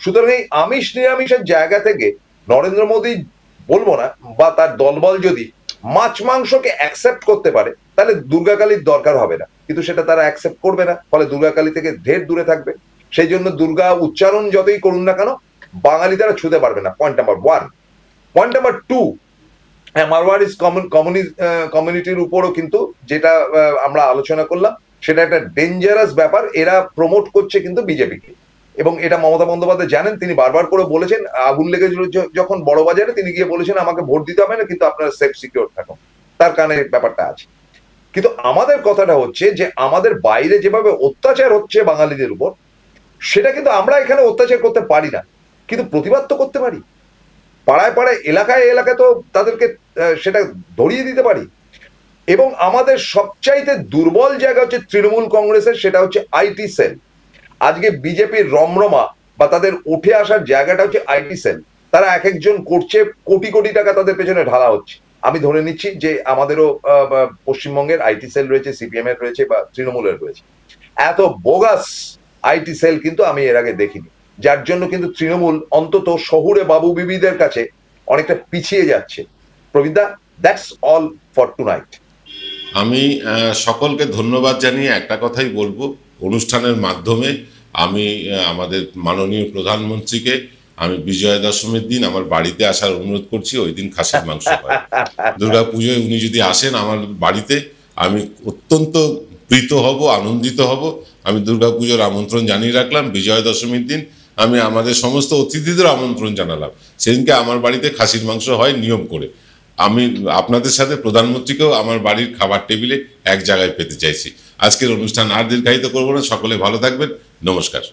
সুতরাং এই আমিষ নিরামিষের জায়গা থেকে নরেন্দ্র মোদী বলবো না, বা তার দলবল যদি মাছ মাংসকে অ্যাকসেপ্ট করতে পারে, তাহলে দুর্গাকালীর দরকার হবে না। কিন্তু সেটা তারা অ্যাকসেপ্ট করবে না, ফলে দুর্গাকালী থেকে ঢের দূরে থাকবে। সেই জন্য দুর্গা উচ্চারণ যতই করুন না কেন, বাঙালি তারা ছুঁতে পারবে না। Point number 1। পয়েন্ট নাম্বার 2, মারওয়ারিস কমিউনিটির উপরও কিন্তু যেটা আমরা আলোচনা করলাম, সেটা একটা ডেঞ্জারাস ব্যাপার। এরা প্রমোট করছে কিন্তু বিজেপিকে, এবং এটা মমতা বন্দ্যোপাধ্যায় জানেন। তিনি বারবার করে বলেছেন, আগুন লেগেছিল যখন বড়বাজারে, তিনি গিয়ে বলেছেন আমাকে ভোট দিতে হবে না, কিন্তু আপনারা সেফ সিকিউর থাকুন। তার কারণে ব্যাপারটা আছে। কিন্তু আমাদের কথাটা হচ্ছে যে আমাদের বাইরে যেভাবে অত্যাচার হচ্ছে বাঙালিদের উপর, সেটা কিন্তু আমরা এখানে অত্যাচার করতে পারি না, কিন্তু প্রতিবাদ তো করতে পারি। পাড়ায় পাড়ায়, এলাকায় এলাকায় তো তাদেরকে সেটা ধরিয়ে দিতে পারি। এবং আমাদের সবচাইতে দুর্বল জায়গা হচ্ছে তৃণমূল কংগ্রেসের, সেটা হচ্ছে আইটি সেল। আজকে বিজেপির রমরমা বা তাদের উঠে আসার জায়গাটা হচ্ছে আইটি সেল। তারা এক একজন করছে, কোটি কোটি টাকা তাদের পেছনে ঢালা হচ্ছে। আমি ধরে নিচ্ছি যে আমাদেরও পশ্চিমবঙ্গের আইটি সেল রয়েছে, সিপিএম এর রয়েছে, বা তৃণমূলের রয়েছে। এত বোগাস আইটি সেল কিন্তু আমি এর আগে দেখিনি, যার জন্য কিন্তু তৃণমূল অন্তত শহুরে বাবু বিবিদের কাছে অনেকটা পিছিয়ে যাচ্ছে। প্রবীরদা, দ্যাটস অল ফর টুনাইট। আমি সকলকে ধন্যবাদ জানিয়ে একটা কথাই বলবো, অনুষ্ঠানের মাধ্যমে আমি আমাদের মাননীয় প্রধানমন্ত্রীকে আমি বিজয়া দশমীর দিন আমার বাড়িতে আসার অনুরোধ করছি। ওই দিন খাসির মাংস হয়। দুর্গাপুজোয় উনি যদি আসেন আমার বাড়িতে, আমি অত্যন্ত প্রীত হব, আনন্দিত হব। আমি দুর্গাপুজোর আমন্ত্রণ জানিয়ে রাখলাম। বিজয়া দশমীর দিন আমি আমাদের সমস্ত অতিথিদের আমন্ত্রণ জানালাম। সেদিনকে আমার বাড়িতে খাসির মাংস হয় নিয়ম করে। আমি আপনাদের সাথে প্রধানমন্ত্রীকেও আমার বাড়ির খাবার টেবিলে এক জায়গায় পেতে চাইছি। আজকের অনুষ্ঠান আর দীর্ঘায়িত করবো না, সকলে ভালো থাকবেন, নমস্কার।